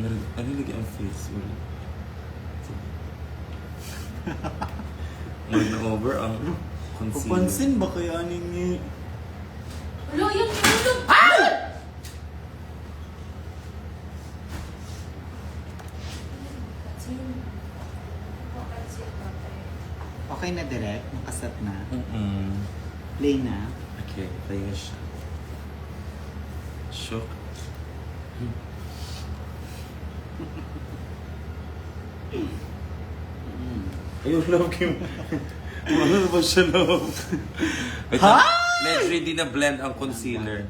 Nalilagay ang face. Mag-over ang concealer. Papansin ba kaya ninyo? Wala, yan! Tulog! Okay na direct? Nakasat na? Mm-mm. Play na? Okay, play na siya. Shook. Ayun, love Kim. Ano ba siya, love? Wait lang. Let's ready na blend ang concealer.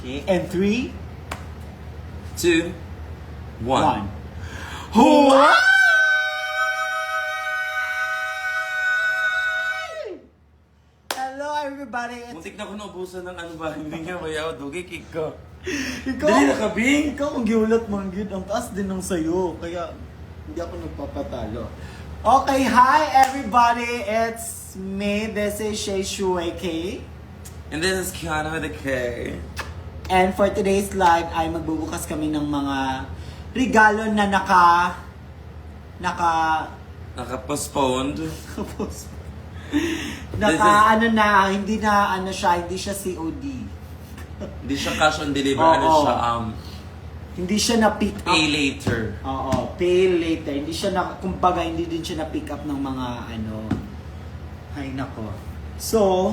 Okay, and 3, 2, 1. 1. Hello everybody! Muntik na ko naubusan ng ano ba? Hindi nga bayaw. Dugay, kick ko. Ikaw, Dali na kabing! ikaw ang giulat mo ang ang taas din ng sayo. Kaya hindi ako nagpapatalo. Okay, hi everybody! It's me. This is Shay Shueke. And this is Kiana with a K. And for today's live ay magbubukas kami ng mga regalo na Naka-postponed. hindi siya COD. Hindi siya cash on deliver. Oo. Ano siya? Hindi siya na-pick up. Pay later. Oo, pay later. Hindi siya kumbaga, hindi din siya na-pick up ng mga ay nako. So,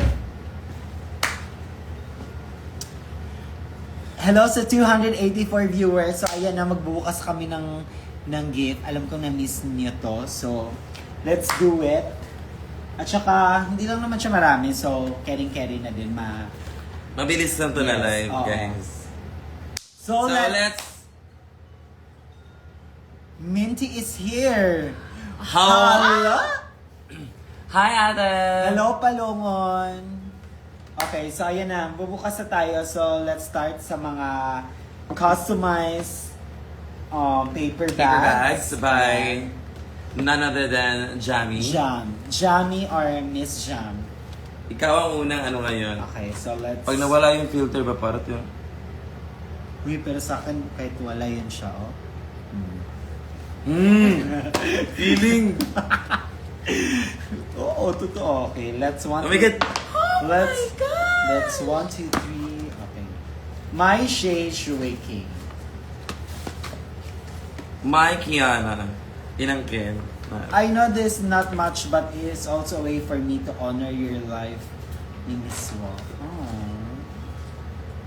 hello sa 284 viewers. So, ayan na, magbubukas kami ng gift. Alam ko na-miss niyo to. So, let's do it. At saka, hindi lang naman siya marami. So, carry na din. Mabilis lang to na Yes, live, oo. guys. So, So, let's... Minty is here. Hello? Hi, Ate! Hello, Palungon! Okay, so ayan na. Bubukas na tayo. So, let's start sa mga customized paper Paper bags. bags by none other than Jamie. Jamie or Miss Jam. Ikaw ang unang ano ngayon. Okay, so let's... Pag nawala yung filter ba, parang yung... Uy, pero sa akin, kahit wala yan siya, oh. Feeling! Oo, totoo. Okay, let's Oh my God! Let's 1, 2, 3. Okay. My Shay Shueke. My Kiana. Inangkin. I know this not much, but it is also a way for me to honor your life ni Miss Wong.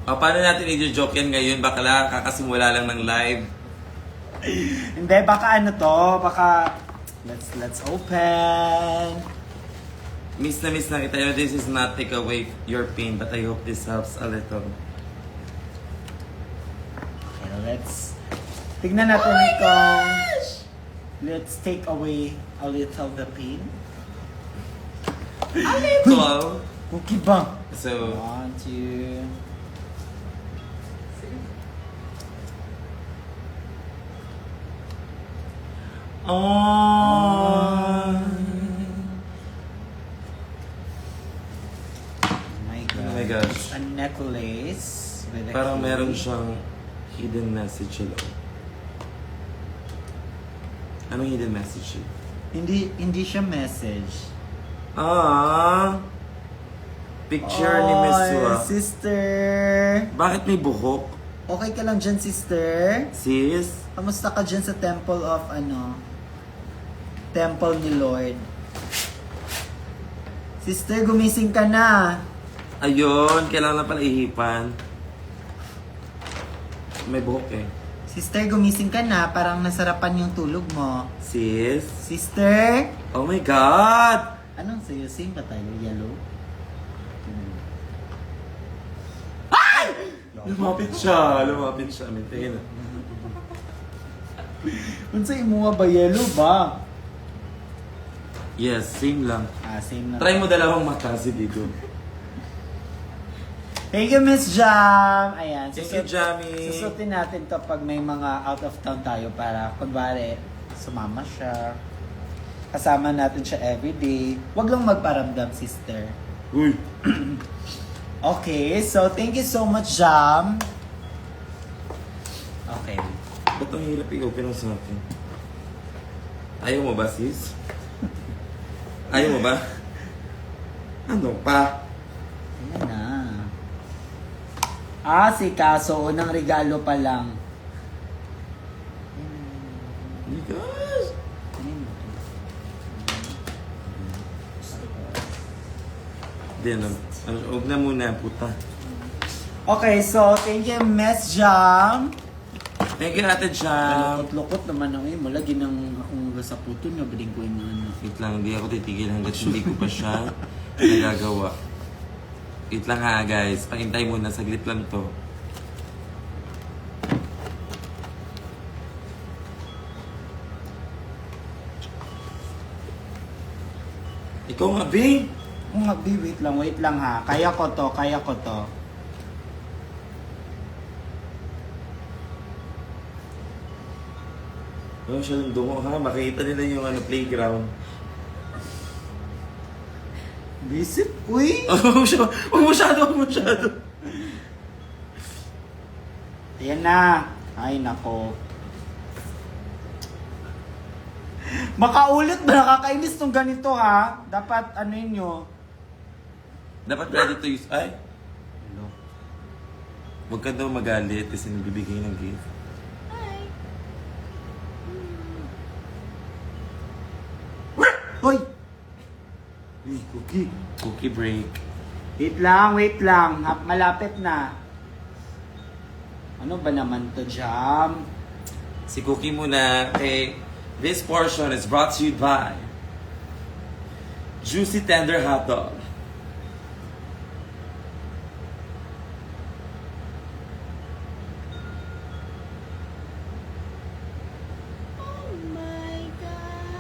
O, paano natin i-joke yan ngayon? Bakla, kakasimula lang ng live. Hindi, baka baka let's open. Miss na kita. You know, this is not take away your pain, but I hope this helps a little. Okay, tignan natin kung let's take away a little the pain. A little. Okay ba? So, 1, 2. oh my gosh. A necklace with a Parang key. meron siyang hidden message sa loob. Anong hidden message yun? Hindi siya message. Picture ni Miss Sua. Sister. Bakit may buhok? Okay ka lang dyan, sister? Sis? Kamusta ka dyan sa temple of Temple ni Lord? Sister, gumising ka na. Ayun, kailangan na pala ihipan. May buhok eh. Sister, gumising ka na. Parang nasarapan yung tulog mo. Sis? Sister? Oh my God! Anong sa'yo? Same ba tayo? Yellow? Lumapit siya. Tingin na. Unsa imo nga ba? Yellow ba? Yes, same lang. Same na. Try mo dalawang mata si Digo. Thank you, Miss Jam! Ayan. Thank you, Jamie. Susutin natin to pag may mga out of town tayo para kunwari sumama siya. Kasama natin siya everyday. Huwag lang magparamdam, sister. Uy! Okay, so thank you so much, Jam. Okay. Ba't ang hirap i-open ang sa akin? Ayaw mo ba, sis? Ayaw mo ba? Ano pa? Ayan na. Si Kaso, unang regalo pa lang. Oh my gosh! Hindi, huwag na muna, puta. Okay, so thank you, Miss Jam. Thank you, Ate Jam. Lukot-lukot naman ako mo. Lagi nang akong sa puto niya, biling ko yung ano. Wait lang, hindi ako titigil hanggat hindi ko pa siya nagagawa. Wait lang ha, guys. Pakintay muna, saglit lang to. Ikaw nga, babe. Wait lang ha. Kaya ko to. Oh, siya yung dungo ha. Makita nila yung playground. Visit? Uy! Huwag masyado. Ayan na. Ay, nako. Makaulit ba? Nakakainis tong ganito ha? Dapat ano nyo? Dapat ready to use. Ay, huwag ka daw magalit kasi nagbibigay ng gift. Hoy! Cookie. Cookie break. Wait lang. Malapit na. Ano ba naman to, Jam? Si Cookie muna. Okay. This portion is brought to you by Juicy Tender Hot Dog. Oh my God.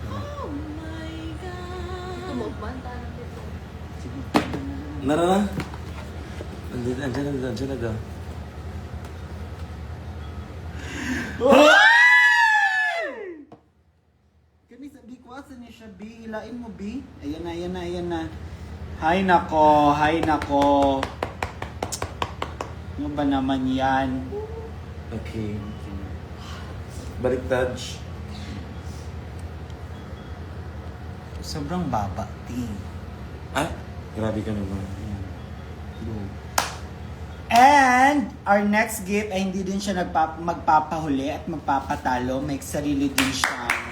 Oh my God. Tumubanta na dito. Narara? Andiyan na daw. Kani sabi ko, asan niya siya, B? Ilain mo, B? Ayan na. Hay nako. Ano ba naman yan? Okay. Baliktad. Sobrang baba, T. Ah, grabe ka naman. And our next gift ay hindi din siya magpapahuli at magpapatalo. May sarili din siyang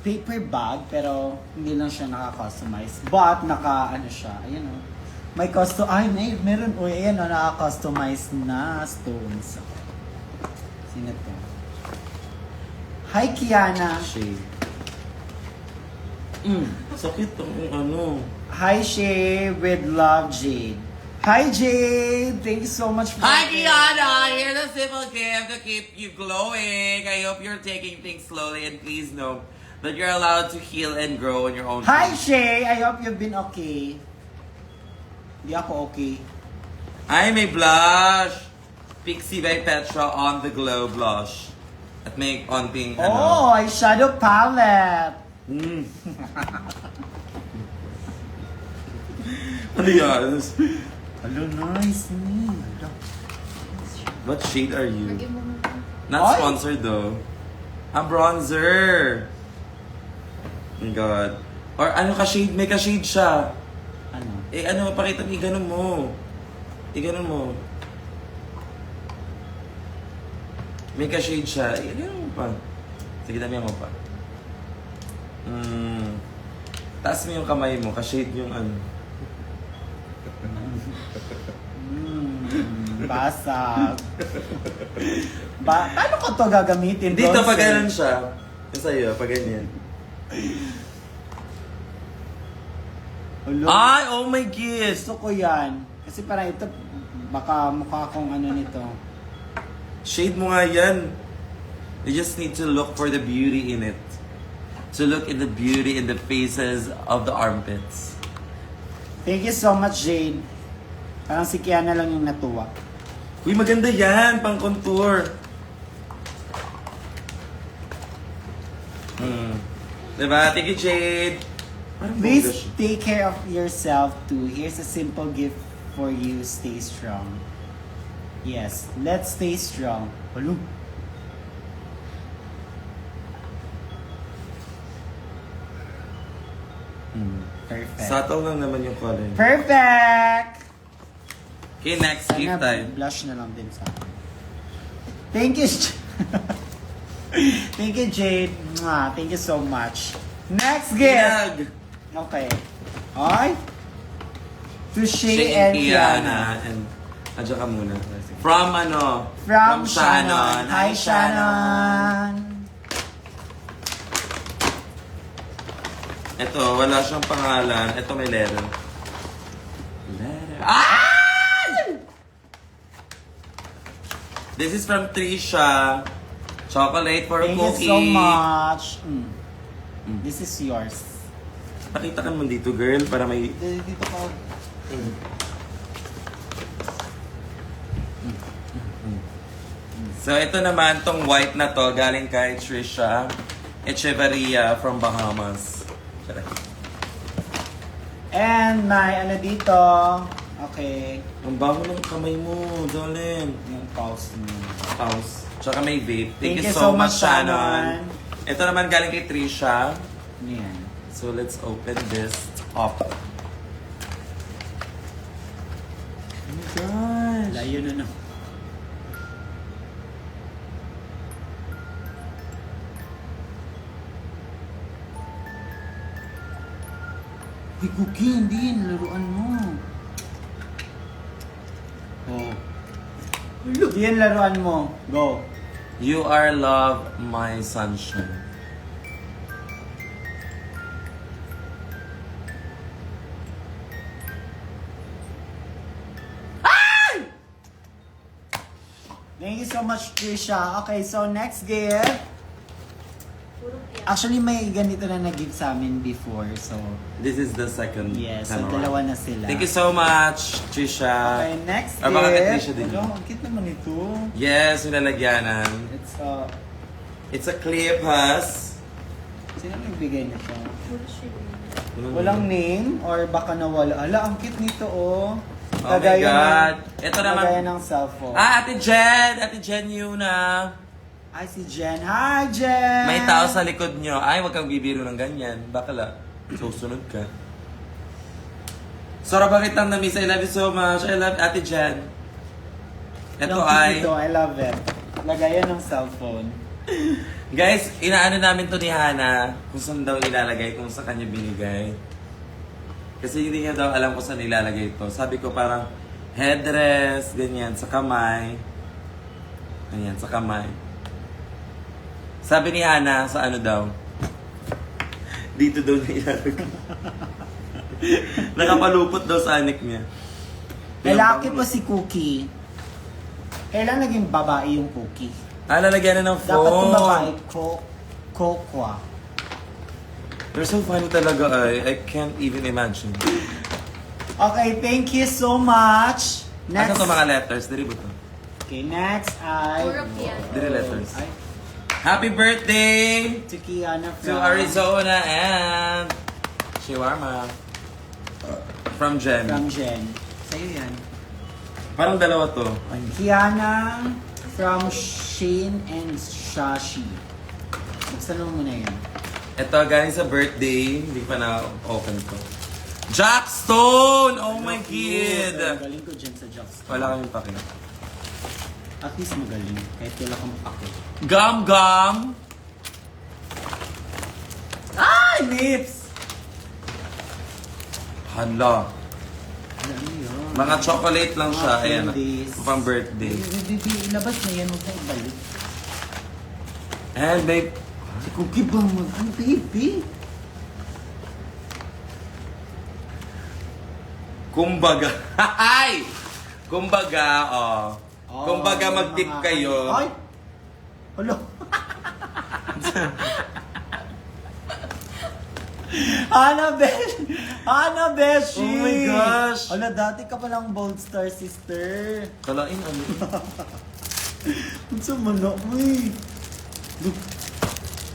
paper bag, pero hindi lang siya naka-customize. But ano siya, ayan o. May meron o, ayan o, naka-customize na stones. Sino to? Hi, Kiana. Shade. Sakit ang ano. Hi, Shay, with love, Jade. Hi, Jade. Thank you so much for Hi, Kiana! Here's a simple gift to keep you glowing. I hope you're taking things slowly and please know that you're allowed to heal and grow on your own. Hi, pace. Shay. I hope you've been okay. Hindi ako okay. Ay, may blush! Pixie by Petra on the Glow Blush. At may konting Oh, eyeshadow palette. Ano yan? Hello, nice me. What shade are you? Lagyan mo muna. Not Ay! sponsored though. A bronzer! Oh my God. Or ano ka-shade? May ka-shade siya. Ano? Pakita mo, iganon mo. Iganon mo. May ka-shade siya. Iganon mo pa. Sige, damihan mo pa. Taas mo yung kamay mo, ka-shade yung ano. Basag. Paano ko to gagamitin? Dito, Bronzer? pag ganun siya. Yung sa'yo, pag ganyan. Hello? Ay, oh my gosh! Gusto ko yan. Kasi parang ito, baka mukha akong ano nito. Shade mo nga yan. You just need to look for the beauty in it. To look in the beauty in the faces of the armpits. Thank you so much, Jade. Parang si Kiana lang yung natuwa. Uy, maganda yan! Pang contour. Diba? Thank you, Jade. Parang bongga Please siya. take care of yourself too. Here's a simple gift for you. Stay strong. Yes, let's stay strong. Hello? Perfect. Sataw lang naman yung color. Perfect! Okay, next gift Sana time. blush na lang din sa akin. Thank you. Thank you, Jade. Mwah, thank you so much. Next gift. Inag! Okay. Ay. To Shay Shay and Kiana. And, adya ka muna. From ano? From Shannon. Hi, Shannon. Ito, wala siyang pangalan. Ito may letter. Letter. Ah! This is from Trisha. Chocolate for Thank you cookie. so much. This is yours. Pakita ka mo dito, girl, para may... Dito ka. So, ito naman, tong white na to, galing kay Trisha Echeverria from Bahamas. Charot. And may ano dito. Okay. Ang baho ng kamay mo, darling. Yung pause mo. House. Tsaka may vape. Thank you so much, Shannon. Ito naman galing kay Trisha. Yan. So, let's open this up. Oh my gosh. Layo na no. Hey, Cookie, hindi. Laruan mo. Oh. Yan laruan mo. Go. You are love, my sunshine. Thank you so much, Trisha. Okay, so next gift. Puro yan. Actually, may ganito na nag-give sa amin before. So, This is the second yes. time So, around. dalawa na sila. Thank you so much, Trisha. Okay, next Ah, baka kay gift. Trisha din. Hello, ang cute naman ito. Yes, yung lalagyanan. It's It's a clip, has. sino nagbigay nito? Puro shade. Walang name or baka nawala. Ala, ang cute nito, oh. Oh my God. Ito naman. Kagaya ng cellphone. Ate Jen! Ate Jen Yuna! Ay, si Jen. Hi, Jen! May tao sa likod nyo. Ay, wag kang bibiro ng ganyan. Bakala. Susunod ka. Sora, bakit ang na-miss? I love you so much. I love Ate Jen. Ito Ang cute ay... nito, I love it. Lagayan ng cellphone. Guys, inaano namin to ni Hana kung saan daw ilalagay, kung sa kanya binigay. Kasi hindi niya daw alam kung saan ilalagay to. Sabi ko parang headdress, ganyan, sa kamay. Ganyan, sa kamay. Sabi ni Hana, sa ano daw? Dito daw niya ilalagay. Nakapalupot daw sa anik niya. Lalaki pa si Cookie. Kailan naging babae yung Cookie? Ah, lalagyan na ng phone. Dapat yung babae, Kokwa. They're so funny talaga ay. I can't even imagine. Okay, thank you so much. Asa to mga letters? Diri ba to? Okay, next ay... Puro yan. Diri letters. Ay, Happy birthday to Kiana to Arizona and Shawarma. From Jen. From Jen. Sa'yo yan. Parang dalawa to. Kiana from Shane and Shashi. Buksan mo muna yan. Ito, galing sa birthday. Hindi pa na-open to. Jackstone! Oh my kid! Galing ko dyan sa Jobs. Wala kaming pake. At least magaling. Kahit wala kang pake. Gum Gum! Ay! Lips! Hala. Ano yun? Mga chocolate lang siya. Mga Ayan. candies. Pang birthday. Ilabas na yan. Huwag na ibalik. And babe, Si Cookie ba ano, baby? kumbaga. Ay! Kumbaga, oh. Kumbaga mag-tip mga- kayo. Ay! Hala. Ana Beshi! Oh my gosh! Hala, dati ka palang Bold Star sister. Kalain ano? Ang sumano mo eh.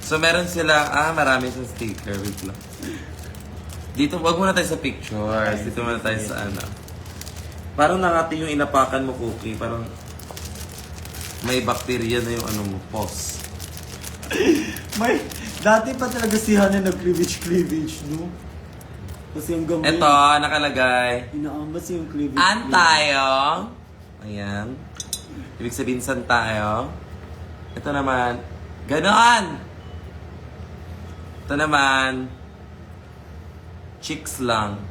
So meron sila, marami sa sticker. Wait lang. Dito, wag muna tayo sa pictures. Dito muna tayo sa ano. Parang nangati yung inapakan mo, Cookie. Parang may bakterya na yung ano mo, pus. May, dati pa talaga si Hana nag-cleavage, no? Kasi yung gamay, Ito, nakalagay. inaambas yung cleavage. An tayo. Ayan. Ibig sabihin, san tayo. Ito naman, ganon! Ito naman, chicks lang.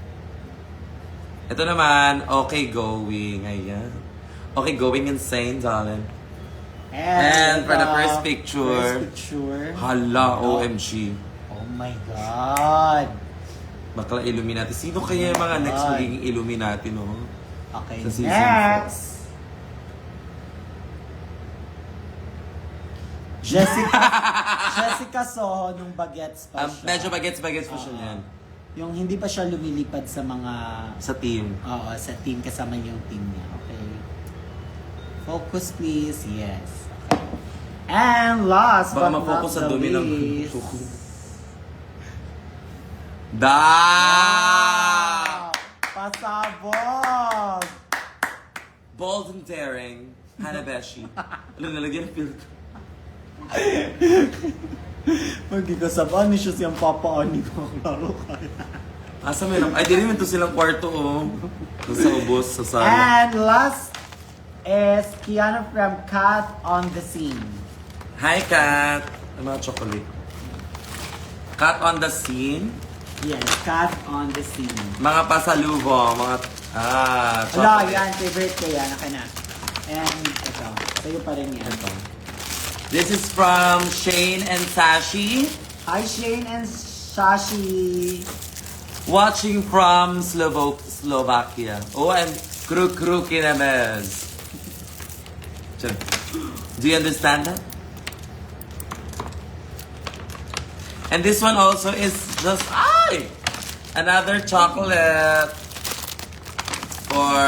Ito naman, okay going. Ayan. Okay going insane, darling. And for the first picture. Hala, OMG. Oh my God. Bakla Illuminati. Sino kaya yung mga next magiging Illuminati, no? Okay, Sa season next. Jessica Soho nung bagets pa siya. Medyo bagets pa siya yan. Yung hindi pa siya lumilipad sa mga... Sa team. Oo, sa team, kasama yung team niya. Okay. Focus please. Yes. Okay. And last Baka but not ma-focus sa the dumi ng least. tuko. Wow! Pasabog! Bold and daring, Hanabeshi. Alam, nalagyan ng filter. Magkikasabaan ni siya siyang papaani ko ang laro kaya. Asa may ay, di rin ito silang kwarto, oh. Doon sa ubos, sa sala. And last is Kiana from Cat on the Scene. Hi, Kat! Ang mga chocolate. Kat on the scene. Yes, Cat on the Scene. Mga pasalubong, mga... Wala, chocolate. yan. Favorite ko yan. Naka na. And ito. Sa'yo pa rin yan. Ito. This is from Shane and Sashi. Hi, Shane and Shashi. Watching from Slovakia. Oh, and Kruk Kinamez. Do you understand that? And this one also is just another chocolate for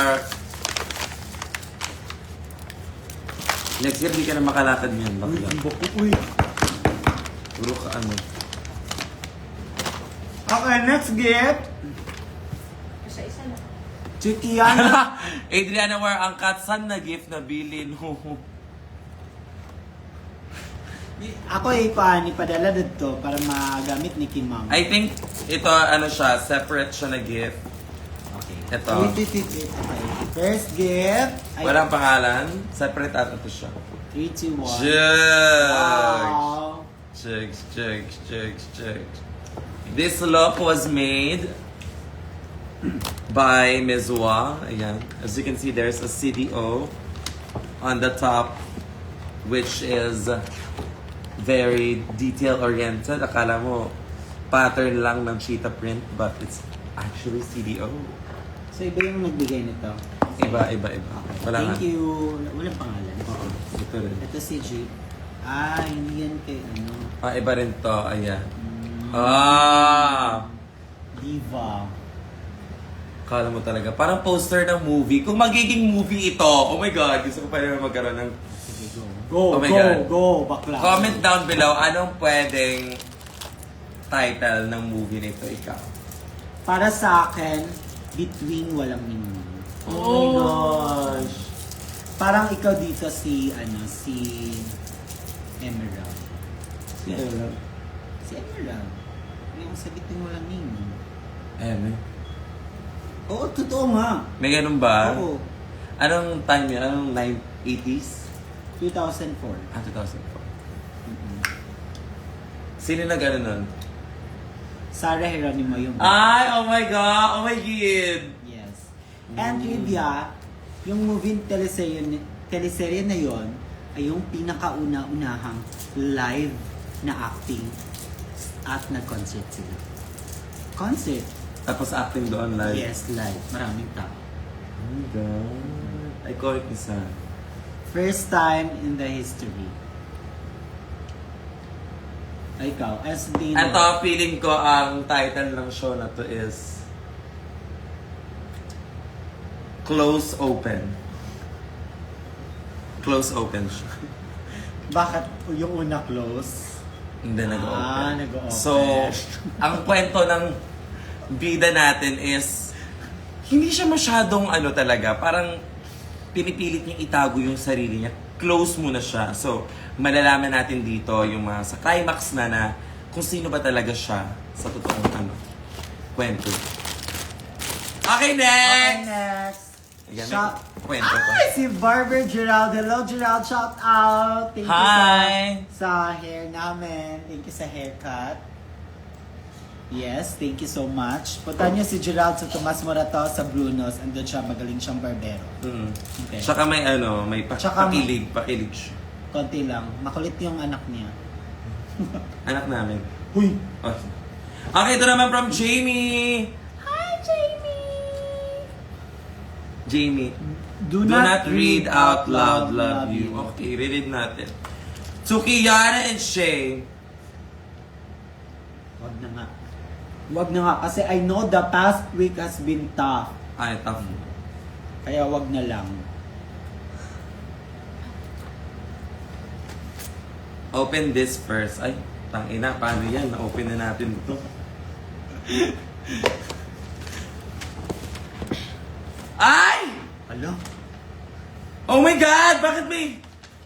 next year. Di ka na makalakad niyan, bakla. Uy. Puro ka ano. Okay, next gift. Isa-isa na. Si Kiana. Adriana, where ang katsan na gift na bilin? Ako ipadala dito para magamit ni Kimang. I think ito, ano siya, separate siya na gift. Okay. Ito. Wait. Okay. First gift. Ay, Walang pangalan. Separate ata to siya. 3, 2, 1. Jugs! Wow. Jugs. This look was made by Mizwa. Ayan. As you can see, there's a CDO on the top, which is very detail-oriented. Akala mo, pattern lang ng cheetah print, but it's actually CDO. So, iba yung nagbigay nito. Iba. Wala Thank nga. you. Walang pangalan. Oo, ito rin. Ito si G. Hindi yan kay ano. Iba rin to. Ayan. Diva. Kala mo talaga. Parang poster ng movie. Kung magiging movie ito, oh my God, gusto ko pa rin magkaroon ng... Sige, go. Oh my God. Go, bakla. Comment down below, anong pwedeng title ng movie nito ikaw? Para sa akin, Between Walang Minimum. Oh my gosh. Parang ikaw dito si Emerald. Si Emerald. Yung sa Between Walang Minimum. Oo, totoo nga. May ganun ba? Oo. Anong time yun? Anong 80s? 2004. 2004. Sino na gano'n nun? Sarah Geronimo yung... Ay, oh my God! Oh my God! Yes. And trivia, yung movie teleserye na yon ay yung pinakauna-unahang live na acting at nag-concert sila. Concert? Tapos acting doon live. Yes, live. Maraming tao. Oh my God. Iconic isa. First time in the history. Ay, ikaw, as the... Ito, feeling ko ang title ng show na to is Close Open. Close Open siya. Bakit yung una close? Hindi nag-open. Nag-open. So, ang kwento ng bida natin is hindi siya masyadong ano talaga, parang pinipilit niyang itago yung sarili niya close muna siya. So, malalaman natin dito yung mga sa climax na kung sino ba talaga siya sa totoong kwento. Okay, Okay, next! next. Ayan, Shout- kwento ko. Ay, si Barber Gerald. Hello, Gerald. Shout out. Thank Hi! you sa hair namin. Thank you sa haircut. Yes, thank you so much. Punta niyo si Gerald sa Tomas Morato sa Brunos. Andun siya, magaling siyang barbero. Mm. Okay. Tsaka may Tsaka- pakilig siya. Konti lang. Makulit yung anak niya. Anak namin. Huy! Oh. Okay, ito naman from Jamie. Hi, Jamie! Jamie. Do not read out loud, love you. Okay, read natin. To Kiana and Shay. Wag na nga. Wag na nga kasi I know the past week has been tough. Ay, tough. Kaya wag na lang. Open this first. Ay, tangina, paano yan? Na-open na natin ito. Ay! Alo? Oh my God! Bakit may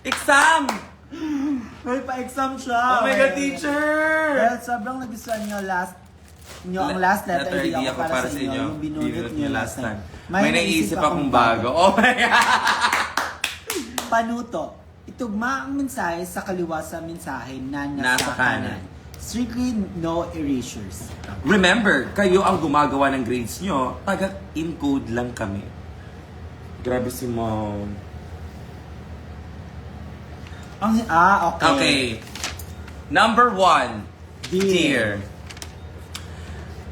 exam? May pa-exam siya. Oh my God, teacher! Well, sobrang nagustuhan niyo ang last letter ID ako para sa inyo. Yung binunot niyo last time. May naisip akong bago. Oh my God! Panuto. Itugma ang mensahe sa kaliwa sa mensahe na Nasa nasa kanan. kanan. Strictly no erasures. Remember, kayo ang gumagawa ng grades nyo. Taga-encode lang kami. Grabe si Mom. Okay. Okay. Number 1. Dear.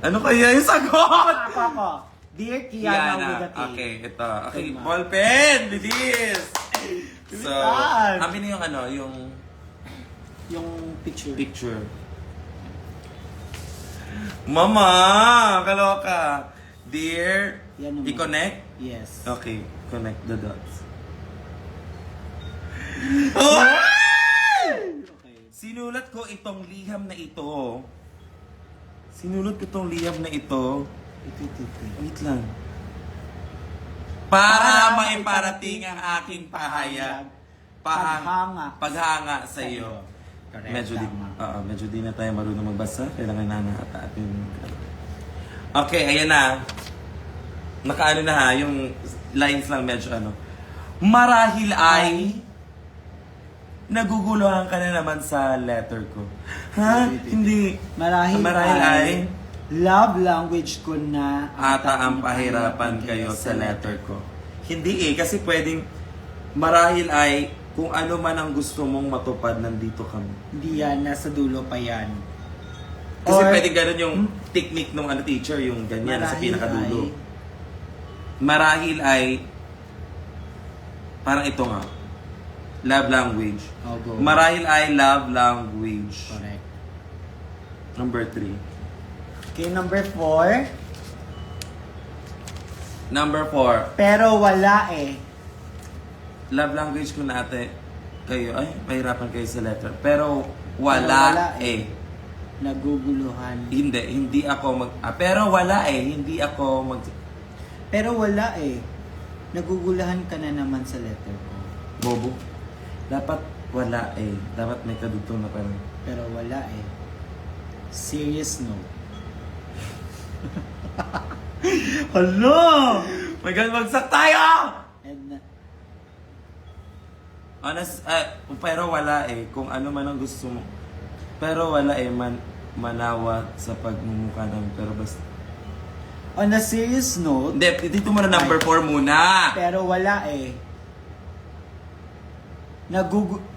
Ano kaya yung sagot? Ako. Dear Kiana with a K. Okay, ito. Okay, Tama. ballpen! Bilis! So, Bilis! amin na yung Yung picture. picture. Mama! Kaloka! Dear, Yan naman. i-connect? Yes. Okay, connect the dots. Oh! Okay. Sinulat ko itong liham na ito. Sinulat ko itong liham na ito. Ito. Wait lang. Para maiparating ang aking pahayag. Paghanga sa iyo. Correct. Medyo di na tayo marunong magbasa. Kailangan na atin. Okay, ayan na. Nakaano na ha, yung lines lang medyo ano. Marahil ay naguguluhan ka na naman sa letter ko. Ha? Hindi. Marahil ay love language ko na Ata ang pahirapan kayo sa letter ko. Hindi kasi pwedeng marahil ay kung ano man ang gusto mong matupad, nandito kami. Hindi yan, nasa dulo pa yan. Kasi Or, pwedeng ganun yung technique ng teacher, yung ganyan sa marahil pinakadulo. ay- Marahil ay parang ito nga. Love language. Oh, go. Marahil ay love language. Correct. Number 3. Okay, number 4. Number 4. Pero wala eh. Love language ko na ate. Kayo, ay, mahirapan kayo sa letter. Pero wala eh. Naguguluhan. Hindi ako pero wala eh. Hindi ako Pero wala eh. Naguguluhan ka na naman sa letter ko. bobo. Dapat wala eh. Dapat may kadugtong na parang, Pero wala eh. Serious no. Hello! my God, magsak tayo! And Honest, pero wala eh. Kung ano man ang gusto mo. Pero wala eh. Manawa sa pagmumukha namin. Pero basta. on a serious note, Hindi, dito muna number 4 muna. pero wala eh.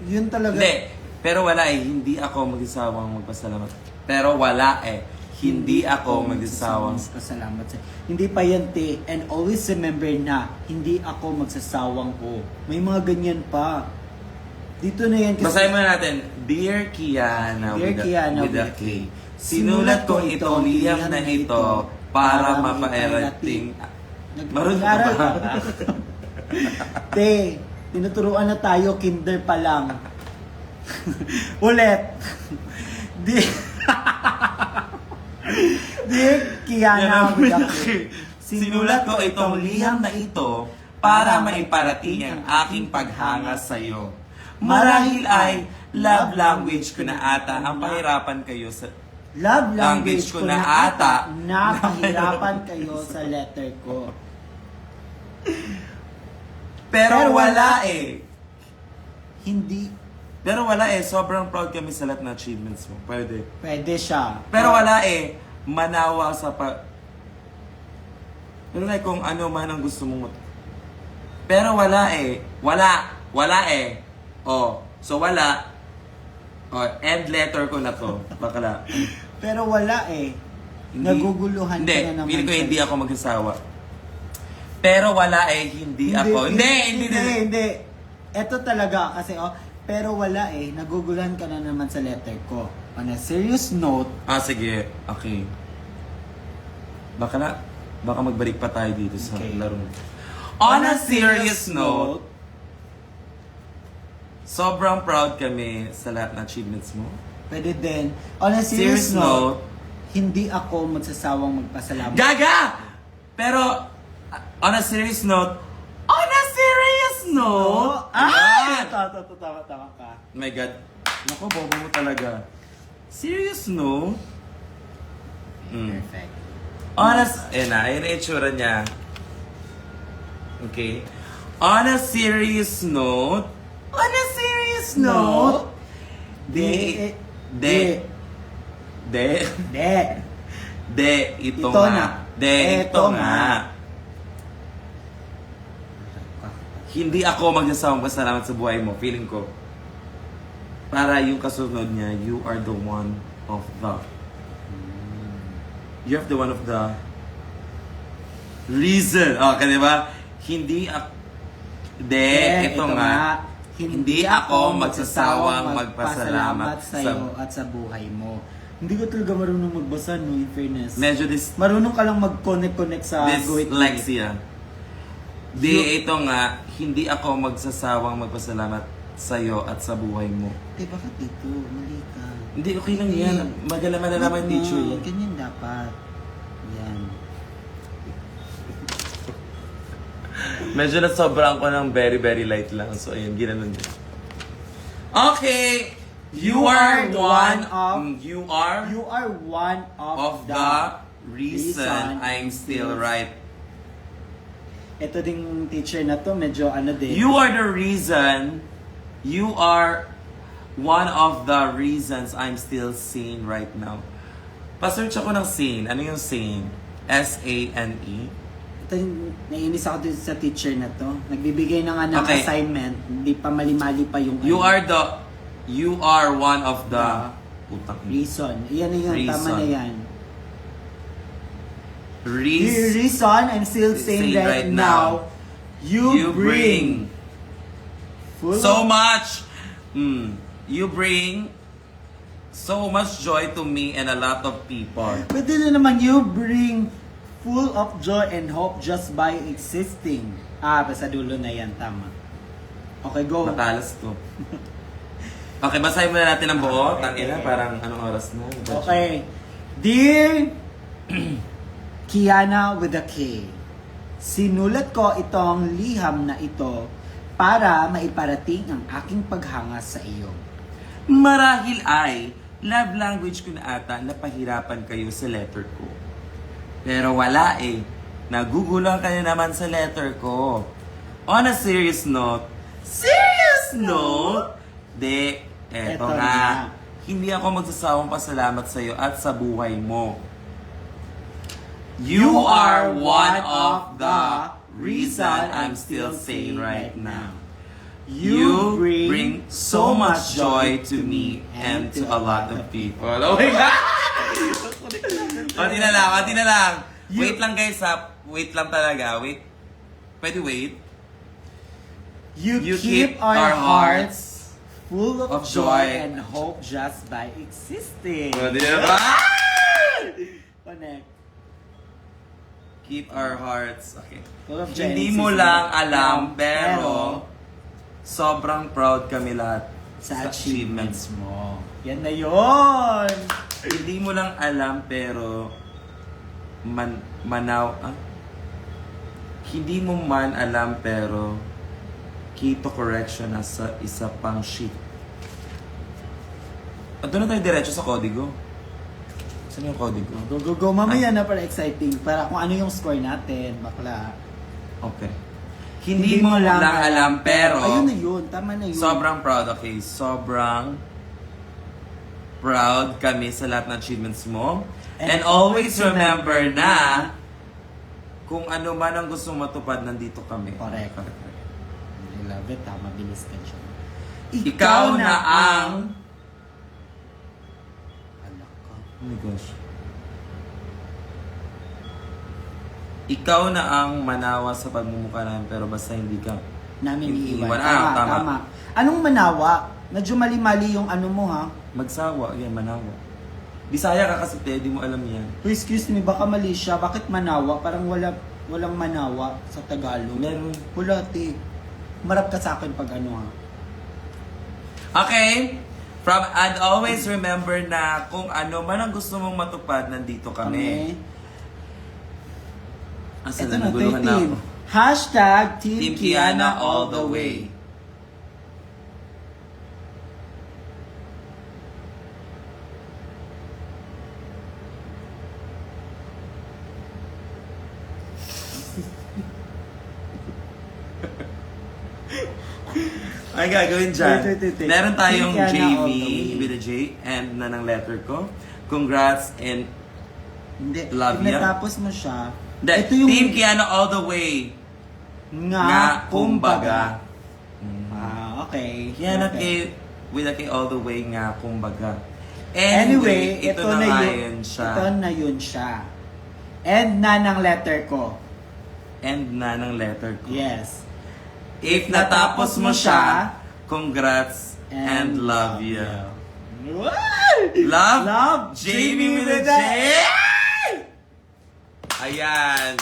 Yun talaga. Hindi. Pero wala eh. Hindi ako magsasawang magpasalamat. Pero wala eh. Hindi ako magsasawang. Pasalamat sa. Hindi pa yan, te. And always remember na, hindi ako magsasawang ko. May mga ganyan pa. Dito na yan kasi. Basahin muna natin. Dear Kiana, Dear Kiana with a K. Sinulat ko itong liham na ito para mapaerating. Marunong ka Nag-aral ba? ka ba? Te, tinuturuan na tayo, kinder pa lang. Ulit. Dear Kiana with a K. Sinulat ko itong liham na ito para maiparating ang aking paghanga sa'yo. Marahil ay love language ko na ata ang pahirapan kayo sa... Love language ko na ata na napahirapan kayo sa letter ko. Pero wala eh. Hindi. Pero wala eh. Sobrang proud kami sa lahat ng achievements mo. Pwede. Pwede siya. Pero wala eh. Manawa sa pa... Pero like kung ano man ang gusto mong... Pero wala eh. Wala. Wala eh. Oh. So wala. Oh, end letter ko na to. Bakala. Pero wala eh. Naguguluhan hindi, ka na naman. Hindi. Ko sa- hindi ako magsasawa. Pero wala eh. Hindi ako. Hindi. Ito talaga kasi pero wala eh. Naguguluhan ka na naman sa letter ko. On a serious note, Ah, sige. Okay. Baka magbalik pa tayo dito sa Okay. laro. On a serious note, sobrang proud kami sa lahat ng achievements mo. pwede din. On a serious note, hindi ako magsasawang magpasalamat. Gaga! Pero, on a serious note, Ay! Ayan! Tama ka. Oh my God. Naku, bobo mo talaga. Serious note? Perfect. Ayan na yung itsura niya. Okay. On a serious note, De. ito Ito nga. na. Ito Ito nga. Hindi ako magsasawang pasalamat sa buhay mo, feeling ko. Para yung kasunod niya, you are the one of the... You have the one of the... reason. Okay, di ba? Hindi ako... ito nga. Hindi ako magsasawang magpasalamat sa iyo at sa buhay mo. Hindi ko talaga marunong magbasa, no, in fairness. Medyo Marunong ka lang mag-connect sa dyslexia. Ito nga, hindi ako magsasawang magpasalamat sa iyo at sa buhay mo. Bakit dito? Mali ka. Hindi, okay lang yan. Malalaman teacher yan. Ganyan dapat. Yan. Medyo nasobrang ko ng very, very light lang. So, ayun, ginanon din. Okay! You are one of... You are one of the reason I'm still right. Ito ding teacher na to, medyo din. You are the reason. You are one of the reasons I'm still sane right now. Pa-search ako ng sane. Ano yung sane? S-A-N-E? Ito yung naiinis ako dito sa teacher na to. Nagbibigay na nga ng Okay. assignment. Hindi pa mali-mali pa yung You are one of the... Putang ina. reason. Yan na yun, tama Reason. na yan. The Reason. reason I'm still sane right now, you bring full so of- much. You bring so much joy to me and a lot of people. Pwede na naman, you bring full of joy and hope just by existing. Basta dulo na yan, tama. Okay, go. Matalas to. Okay, basahin muna natin ang buo. Okay. Tangina, parang anong oras na? Okay. Dear Kiana with a K, sinulat ko itong liham na ito para maiparating ang aking paghanga sa iyo. Marahil ay love language ko na ata na pahirapan kayo sa letter ko. Pero wala eh. Nagugulang kayo naman sa letter ko. On a serious note, eto Eto nga. na. Hindi ako magsasawang pasalamat sa iyo at sa buhay mo. You are one of the reason I'm still sane right now. You bring so much joy to me and to a lot of people. Oh my God! Konti na lang. Wait lang guys ha. Wait lang talaga. Wait. Pwede wait. You, You keep keep our our hearts full of, of joy joy and hope just by existing. O, di ba? Connect. Keep our hearts. Okay. Full of joy Hindi and mo existing. lang alam, pero sobrang proud kami lahat sa achievements mo. Yan na yun! Hindi mo lang alam, pero Hindi mo man alam pero key to correction sa isa pang sheet. At doon na tayo diretso sa kodigo. Saan yung kodigo? Go, go, go. Mamaya na para exciting. Para kung ano yung score natin. Bakla. Okay. Hindi mo lang alam pero Ayun na yun. Tama na yun. sobrang proud, okay? Sobrang proud kami sa lahat ng achievements mo. And always remember na kung ano man ang gusto mo matupad, nandito kami. Correct. I love it. Mabilis ka dyan. Ikaw na ang... Alak ka. Oh my gosh. Ikaw na ang manawa sa pagmumukha namin pero basta hindi ka Namin iiwan. Tama. Anong manawa? Medyo mali-mali yung ano mo ha. magsawa. Yan, manawa. Bisaya ka kasi, te, di mo alam yan. Oh, excuse me, baka mali siya. Bakit manawa? Parang walang manawa sa Tagalog. Meron. Wala, te. Marap ka sa akin pag ano ha. Okay? And always remember na kung ano man ang gusto mong matupad, nandito kami. Asa Ito na, na, naguluhan na team. ako. Hashtag Team Team Kiana Kiana all the way. Ay, gagawin dyan. Wait. Meron tayong Team Kiana JV all the way. with a J and na ng letter ko. Congrats and Hindi. Love Pag ya. natapos mo siya, Hindi, ito yung Team Kiana all the way. nga, kumbaga. Okay. Kiana Okay. K with a K all the way nga, kumbaga. Anyway, ito na nga yun siya. Ito na yun siya. And na ng letter ko. And na ng letter ko. Yes. If natapos mo siya, congrats and love you. Love, Jamie with a J! Ayan.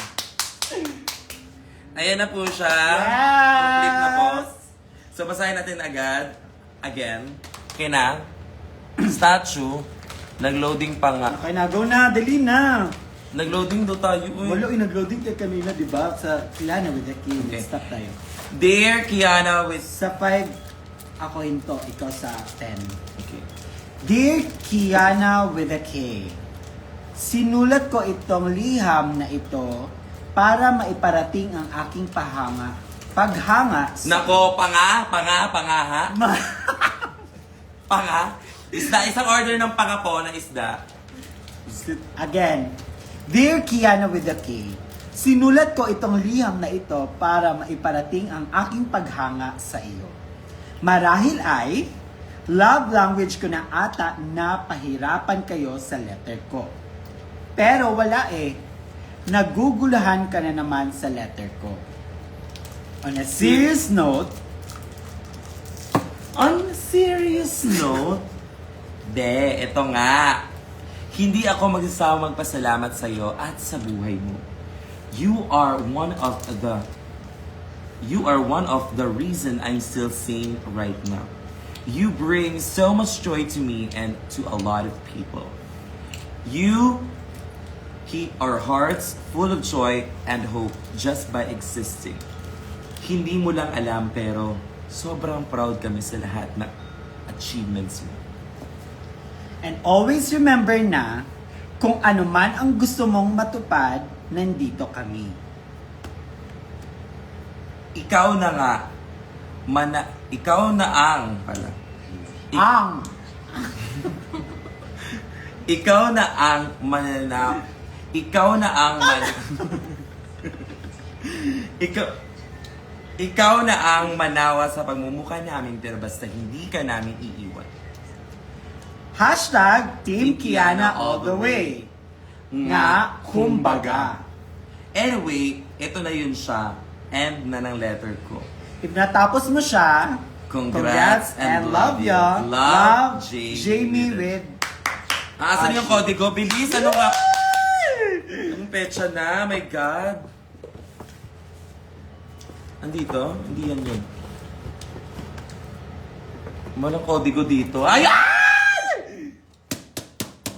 Ayan na po siya. Yes! Complete na po. So, basahin natin agad. Again. Kina. Statue. Nag-loading pa nga. Okay na, go na, dali na. Nag-loading daw tayo. Wala, nag-loading kayo kanina, di ba? Sa Kiana with the key. Okay. Stop tayo. Dear Kiana with... Sa 5, ako hinto. Ikaw sa 10. Okay. Dear Kiana with a K, sinulat ko itong liham na ito para maiparating ang aking paghanga Nako, panga ha? Panga? Isda, isang order ng panga po na isda. Again, Dear Kiana with a K, sinulat ko itong liham na ito para maiparating ang aking paghanga sa iyo. Marahil ay love language ko na ata na pahirapan kayo sa letter ko. Pero wala eh. Nagugulahan ka na naman sa letter ko. On a serious note, ito nga. Hindi ako magsasawang magpasalamat sa iyo at sa buhay mo. You are one of the reason I'm still sane right now. You bring so much joy to me and to a lot of people. You keep our hearts full of joy and hope just by existing. Hindi mo lang alam pero sobrang proud kami sa lahat na achievements mo. and always remember na kung ano man ang gusto mong matupad, nandito kami. Ikaw na nga, ikaw na ang pala. Ikaw na ang mananaw. Ikaw na ang Ikaw na ang manawa sa pagmumukha namin pero basta hindi ka namin iiwan. Hashtag Team Kiana all the way. Nga, kumbaga. Anyway, ito na yun siya. End na ng letter ko. If natapos mo siya, Congrats and love ya. Love, Jamie Jamie with... Asan yung kodigo? Bilis! Ano ka? Anong petsa na? My God! Andito? Hindi yan yun. Walang kodigo dito. Ay! Oh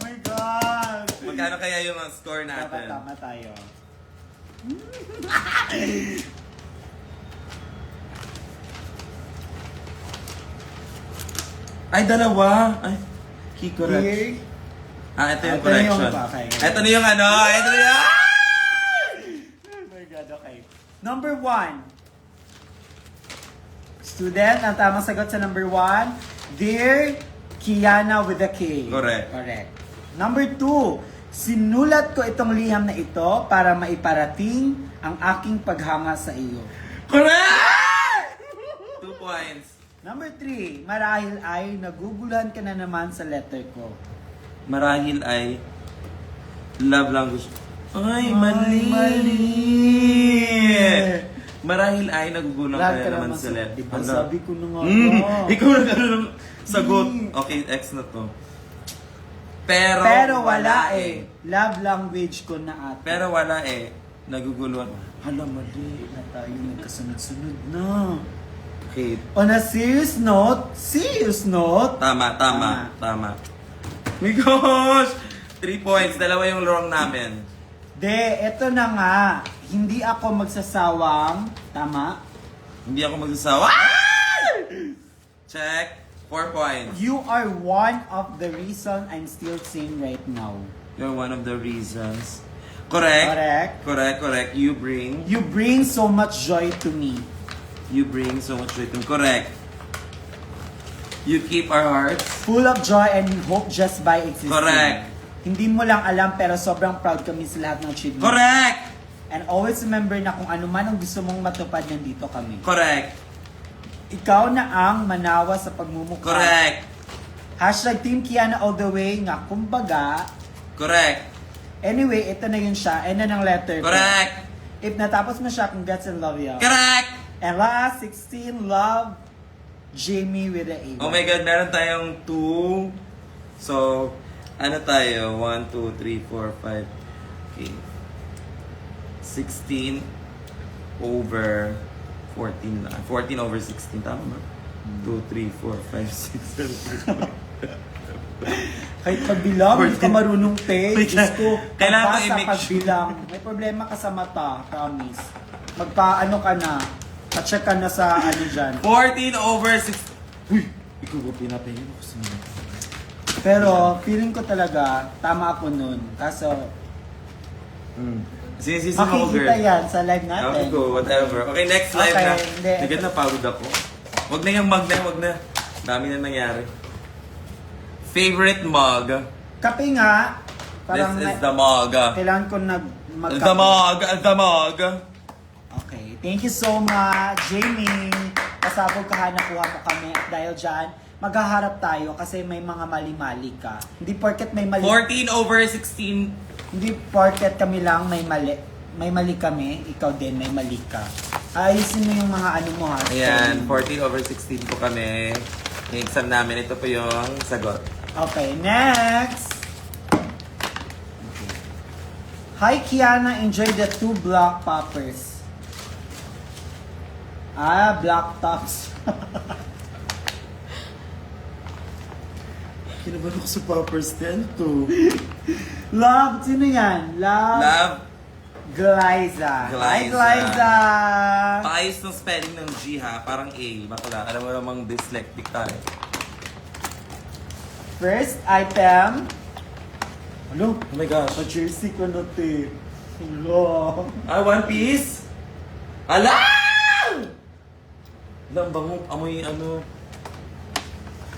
my God! Magkano kaya yung score natin? Tama tayo. Ay, dalawa. Ay, key correct. Here. Ito yung Ito na yung- correction. okay. Ito na yung ano, ito na yung... Oh my God, okay. Number 1. Student, ang tamang sagot sa number 1. Dear Kiana with a K. Correct. Correct. Number 2. Sinulat ko itong liham na ito para maiparating ang aking paghanga sa iyo. Correct! 2 points. Number 3. Marahil ay naguguluhan ka na naman sa letter ko. Marahil ay love language. Ay, Ay, mali! mali! Marahil ay nagugulang ka na naman sa let. Diba, Ano? sabi ko na nga. Ikaw na gano'n ng sagot. Okay, X na to. Pero wala eh. Love language ko na ate. Pero wala eh. Naguguluhan. Hala, mali. na tayo nagkasunod-sunod na. Okay. On a serious note, Tama. My gosh! 3 points. Dalawa yung wrong namin. eto na nga. Hindi ako magsasawang, tama? Hindi ako magsasawa. Check. 4 points. You are one of the reason I'm still sane right now. You're one of the reasons. Correct. Correct. You bring You bring so much joy to me. so much joy to me. Correct. You keep our hearts. Full of joy and hope just by existing. Correct. Hindi mo lang alam pero sobrang proud kami sa lahat ng achievements. Correct. And always remember na kung ano man ang gusto mong matupad, nandito kami. Correct. Ikaw na ang manawa sa pagmumukha. Correct. Hashtag Team Kiana all the way nga, kumbaga. Correct. Anyway, ito na yun siya. End na ng letter. ko. Correct. If natapos mo siya, congrats and love you. Correct. And last, 16, love, Jamie with the A. Oh my God, meron tayong 2. So, ano tayo? 1, 2, 3, 4, 5. Okay. 16 over 14 na. 14 over 16. Tama ba? 2, 3, 4, 5, 6, 7, 8. Kahit pagbilang, hindi ka marunong te. Wait Diyos lang. ko, Kailangan ko pagbasa, i-make pagbilang. May problema ka sa mata, promise. Magpaano ka na. Pa-check ka na sa ano dyan. 14 over 6. Uy! Ikaw ba pinapahinga ako sa mga? Pero, feeling ko talaga, tama ako nun. Kaso, Sinisisi mo ko, girl. makikita yan sa live Okay, natin. go. Whatever. Okay, next live Okay, na. hindi. Nagad na pagod ako. Wag na yung mug na, wag na. Dami na nangyari. Favorite mug. Kape nga. This is the mug. Kailangan ko The mug. Okay. Thank you so much, Jamie. Pasabog ka, nakuha mo kami. At dahil dyan, maghaharap tayo kasi may mga mali-mali ka. Hindi porket may mali. 14 over 16. Hindi porket kami lang may mali. May mali kami, ikaw din may mali ka. Ayusin mo yung mga ano mo ha. Ayan, 14 over 16 po kami. Yung exam namin, ito po yung sagot. Okay, next. Hi Kiana, enjoy the 2 black poppers. Black tops. Kinabahan ako sa poppers 10 to. Love, sino yan? Love. Glyza. Hi, Glyza. Glyza. Paayos ng spelling ng G ha, parang A. Bakla, alam mo namang dyslexic tayo. First item. Ano? Oh my gosh. Pa-jersey ko na te. Hello. One Piece? Ala! Alam, bango, amoy ano.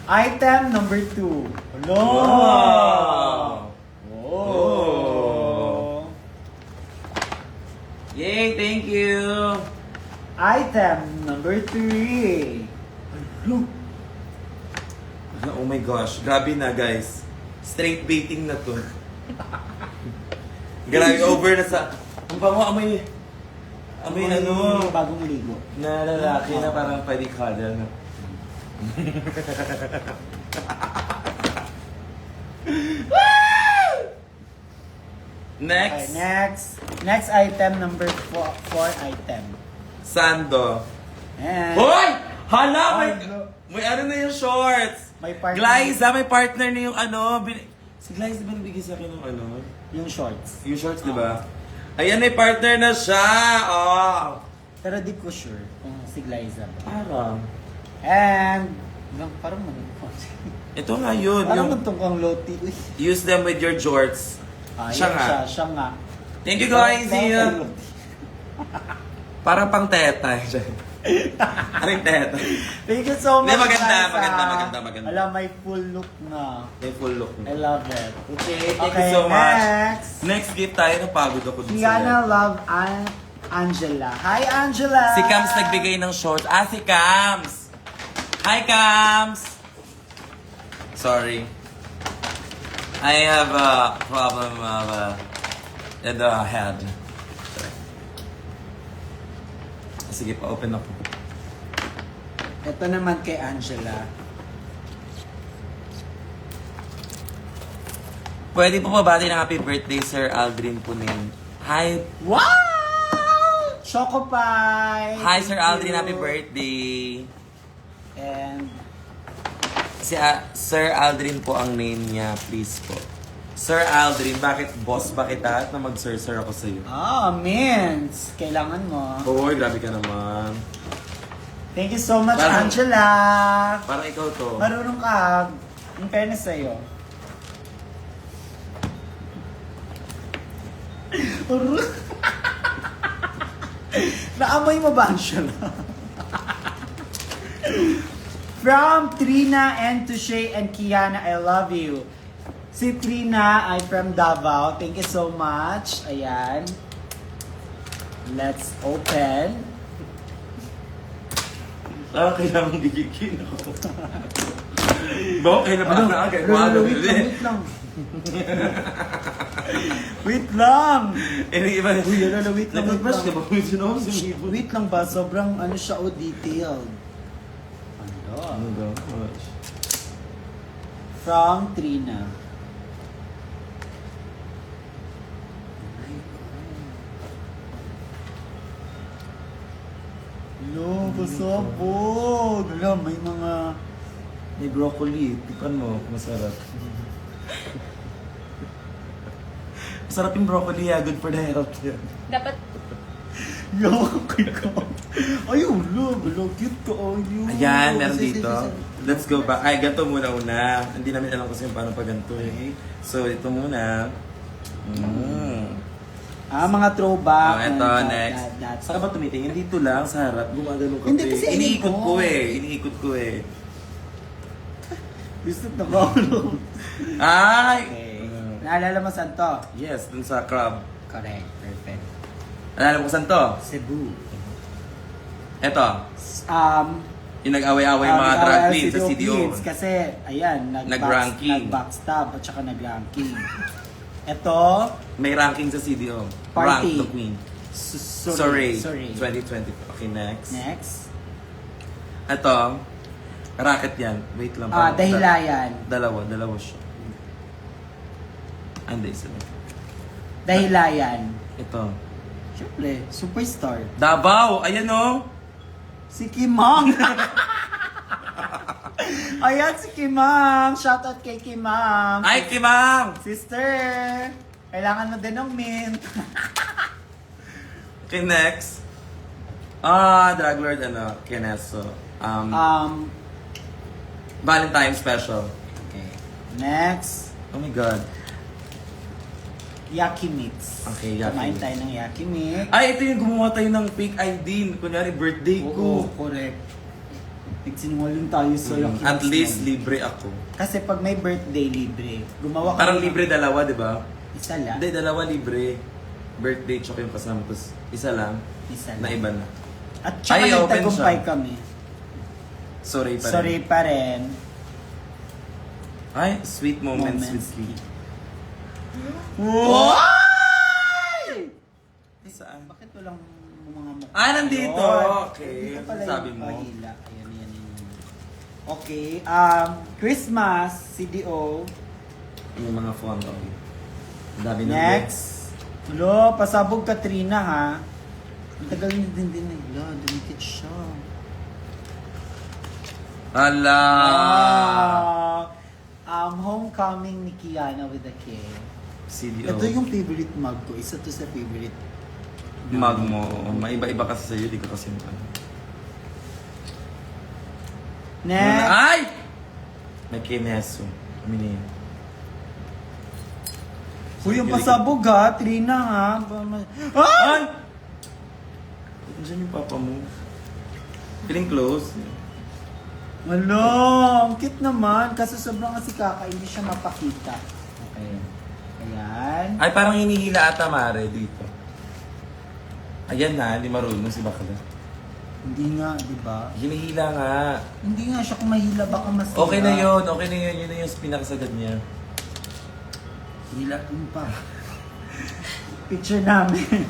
Item number 2. Hello. Wow! Oh. Yay, thank you! Item number 3. Hello? Oh my gosh, grabe na guys. Straight baiting na to. Grabe, over na sa... Ang bango, amoy ano, Bagong ligo. na lalaki na parang pwede cuddle na. Okay, Next, next. Next item number 4 item. Sando. And Hoy! Hala! May, Ay, no. may ano na yung shorts! May partner. Glyza, may partner na yung ano. Si Glyza, di ba nabigay sa akin ng ano? yung shorts. Yung shorts, di ba? Ayan, may partner na siya. Oh. Pero di ko sure kung si Glyza ba. Parang. And, parang Ito nga yun. parang Yung, magtungkang loti. Uy. use them with your jorts. Siya nga. Siya nga. Thank you guys. See ya. Parang- Parang pang teta. Aring teta. Thank you so much, Hindi, maganda, Glyza. maganda. Alam, may full look na. May full look. I love it. Okay, thank Okay, you so much. next. Next gift tayo. Napagod ako dun Kiana sa... Love Angela. Hi, Angela! Si Cams nagbigay ng shorts. Si Cams! Hi, Cams! Sorry. I have a problem in the head. Sige pa, open ako. Ito naman kay Angela. Pwede po pabati ng happy birthday, Sir Aldrin Punin. Hi! Wow! Choco Pie! Hi, Sir Thank Aldrin. you. Happy birthday! And, Si Sir Aldrin po ang name niya, please po. Sir Aldrin, bakit boss ba kita at na mag-sir-sir ako sa'yo? Mints! Kailangan mo. Hoy, grabe ka naman. Thank you so much, Parang- Angela! Parang ikaw to. Marunong ka. In fairness sa'yo. Naamoy mo ba, Angela? From Trina and Touche and Kiana, I love you. Si Trina ay from Davao. Thank you so much. Ayan. Let's open. Kailangan gigigin ako. Okay na ba? Okay, Wait lang. Wait lang. Iba. Uy, wait lang. Nag-brush ka ba? Wait lang ba? Sobrang siya detailed. Ano ba? From Trina. No, pasabog. Alam, may mga... May broccoli. Tipan mo. Masarap. Masarap yung broccoli. Good for the health. Dapat, Yakay ka. Ay, ulo. Cute ka. Ayan, meron dito. Let's go back. Ay, ganito muna una. Hindi namin alam kasi paano pa ganito eh. So, ito muna. Mga throwback. Ito, and next. Saan ka ba tumitingin? Dito lang, sa harap. Gumagano ka. Hindi, kasi iniikot ano ko ko. Iniikot ko eh. Gusto na ba? Ay! Okay. Naalala mo saan to? Yes, dun sa crab. Correct. Perfect. Naalala mo saan to? Cebu. Ito. Yung nag-away-away yung mga drag queens sa CDO. Queens, kasi, ayan, Nag-ranking. nag-backstab at saka nag-ranking. Ito, May ranking sa CDO. Party. Rank the queen. sorry. 2020. Okay, next. Next. Ito. Racket yan. Wait lang. parang- Dahilayan. Dalawa siya. Hindi, isa lang. Dahilayan. Ito. Siyempre, superstar. Davao! Ayan o! Si Kimang. Ayan si Kimang. Shoutout kay Kimang. Ay, Kimang! Sister, kailangan mo din ng mint. Okay, next. Drag Lord, Keneso. Valentine special. Okay. Next, Oh my God. Yaki Mix. Okay, Yaki Kumain Mix. tayo ng Yaki Mix. Ay, ito yung gumawa tayo ng fake ID. Kunyari, birthday Oo, ko. correct. Nagsinungaling tayo sa Yaki Mix. At least, naman. libre ako. Kasi pag may birthday, libre. Gumawa ka Parang ng- libre dalawa, di ba? Isa lang. Hindi, dalawa libre. Birthday, tsaka yung kasama. Tapos, isa lang. Isa Na lang. iba na. At saka Ay, open nagtagumpay siya. kami. Sorry pa rin. Sorry pa rin. Ay, sweet moments, Moments. with Lee. Wow! Saan? Bakit walang mga mukha? Nandito! Ayun. Okay. Dito pala Sabi yung mo. pahila. Ayan. Okay, Christmas, CDO. Yung mga font. Okay. Ang dami ng Next. Hello, pasabog Katrina ha. Ang tagal niya din eh. Hello, dumikit siya. Hala! Homecoming ni Kiana with a K. CDO. Ito yung favorite mug ko. Isa to sa favorite mug mo. Maiba-iba kasi sa'yo, di ka kasi ano. Next! Ay! May kineso. Mini. Uy, yung pasabog ha. Trina ha. Ay! Nandiyan yung papa mo. Feeling close. Wala, ang cute naman. Kasi sobrang kasi kaka, hindi siya mapakita. Okay. Ayan. Ay, parang hinihila ata, Mare, dito. Ayan na, hindi marunong si Bakla. Hindi nga, di ba? Hinihila nga. Hindi nga siya kung mahila, baka mas Okay na yun, okay na yun. Yun na yung pinakasagad niya. Hila yun pa. Picture namin.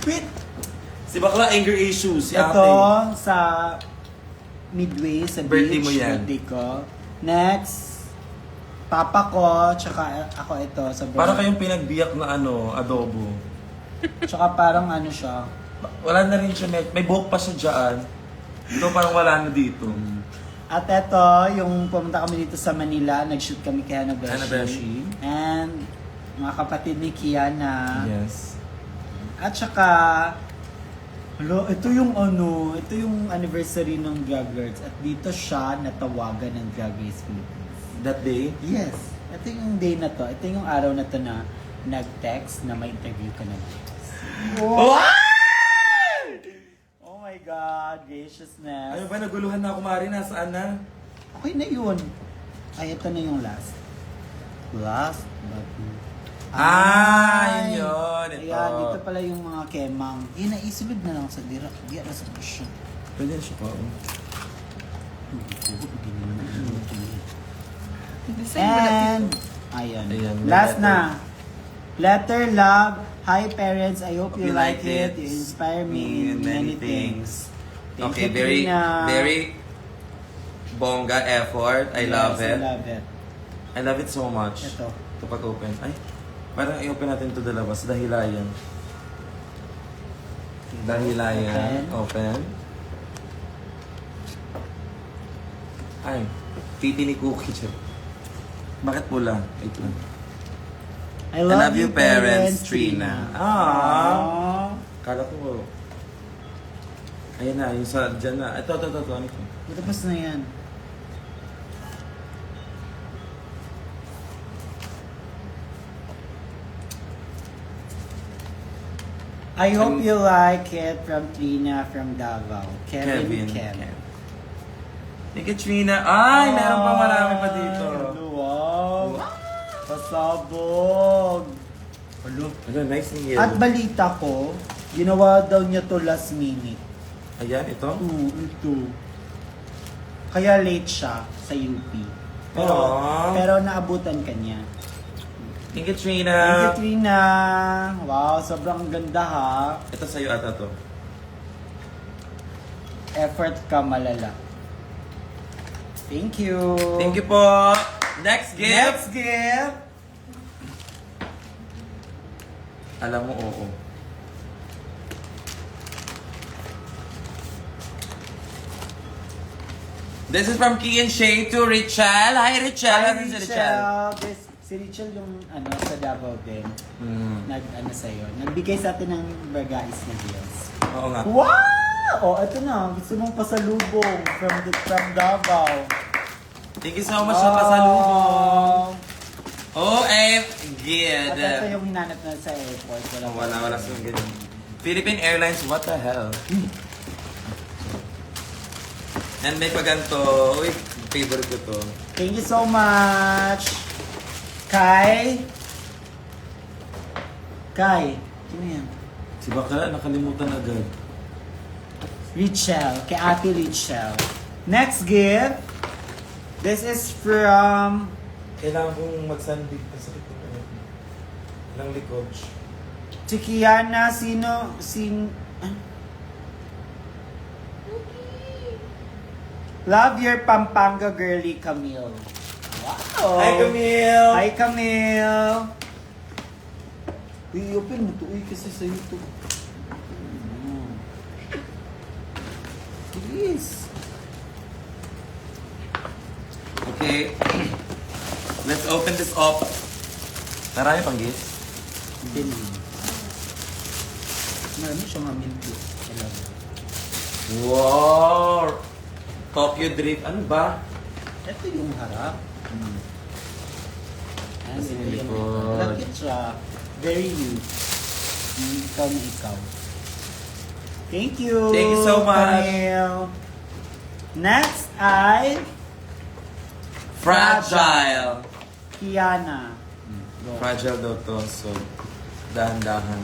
Wait, Si Bakla, anger issues. Si ito ate. sa Midway, sa Birthday beach. mo yan. Birthday ko. Next, papa ko, tsaka ako ito sa Para kayong pinagbiyak na adobo. Tsaka parang ano siya. Wala na rin siya, may buhok pa siya dyan. Ito parang wala na dito. At ito, yung pumunta kami dito sa Manila, nag-shoot kami kay Hanabeshi. Hanabeshi. And mga kapatid ni Kiana. Yes. At saka, hello, ito yung anniversary ng Drag Race. At dito siya natawagan ng Drag Race Philippines. That day? Yes. Ito yung day na to. Ito yung araw na to na nag-text na may interview ka na. Oh! Oh my God, graciousness. Ano ba, naguluhan na ako, Mari. Nasaan na? Okay na yun. Ay, ito na yung last. Last but Ah, yun. Ito. Ayan, dito pala yung mga kemang. Naisulod na lang sa dira. Di na sa siya. Pwede na siya pa. And, ayan. Ayan, Last letter. na. Letter, love. Hi parents, I hope you like it. You You inspire me in many things. Thank Okay, you, very, Trina. very bongga effort. I love Yes, it. I love it. I love it so much. Ito. Kapag open. Ay, parang i-open natin ito dalabas. Dahilayan. Dahilayan. Open. Ay, titi ni Cookie siya. Bakit pula? Wait lang. I love you parents, Trina. Ah. Kala ko. Ayan na, yung sa dyan na. Ito. Ano ito? Tapos na yan. I hope you like it from Trina from Davao. Kevin. Thank you, Trina. Ay, meron pa marami pa dito. Wow! Pasabog! Ano, nice ni yellow. At balita ko, ginawa daw niya to last minute. Ayan, ito. Ito. Kaya late siya sa UP. Pero naabutan ka niya. Thank you, Trina. Thank you, Trina. Wow, sobrang ganda ha. Ito sa'yo ata to. Effort ka malala. Thank you. Thank you po. Next gift. Next gift. Alam mo, oo. This is from Kian Shay to Richel. Hi, Richel. Hi, Ano si Rachel. Si Rachel yung sa Davao din. Sa'yo. Nagbigay sa atin ng bagais na deals. Oo nga. Wow! Oh, ito na. Gusto mong pasalubong from Davao. Thank you so much sa pasalubong. OMG. At ito yung hinanap na sa airport. Wala sa ganyan. Philippine Airlines, what the hell? And may paganto. Uy, favorite ko to. Thank you so much. Kai. Sino yan? Si Bakla, nakalimutan agad. Richel. Kay Ate Richel. Next gift. This is from... Kailangan kong magsandig sa likod ng likod. Chikiana. Love your Pampanga girly, Camille. Wow! Hi, Camille! Hi, Camille! Uy, open mo to. Uy, kasi sa YouTube. Please. Okay. Let's open this up. Marami pang gifts. Din. Marami siya mga mint gift. Wow! Tokyo Drift. Ano ba? Ito yung harap. Ayan, Kasi ito yung likod. Lakit siya. Very you. Ikaw na ikaw. Thank you. Thank you so much. Camille. Next ay Fragile. Kiana. Go. Fragile daw to. So, dahan-dahan.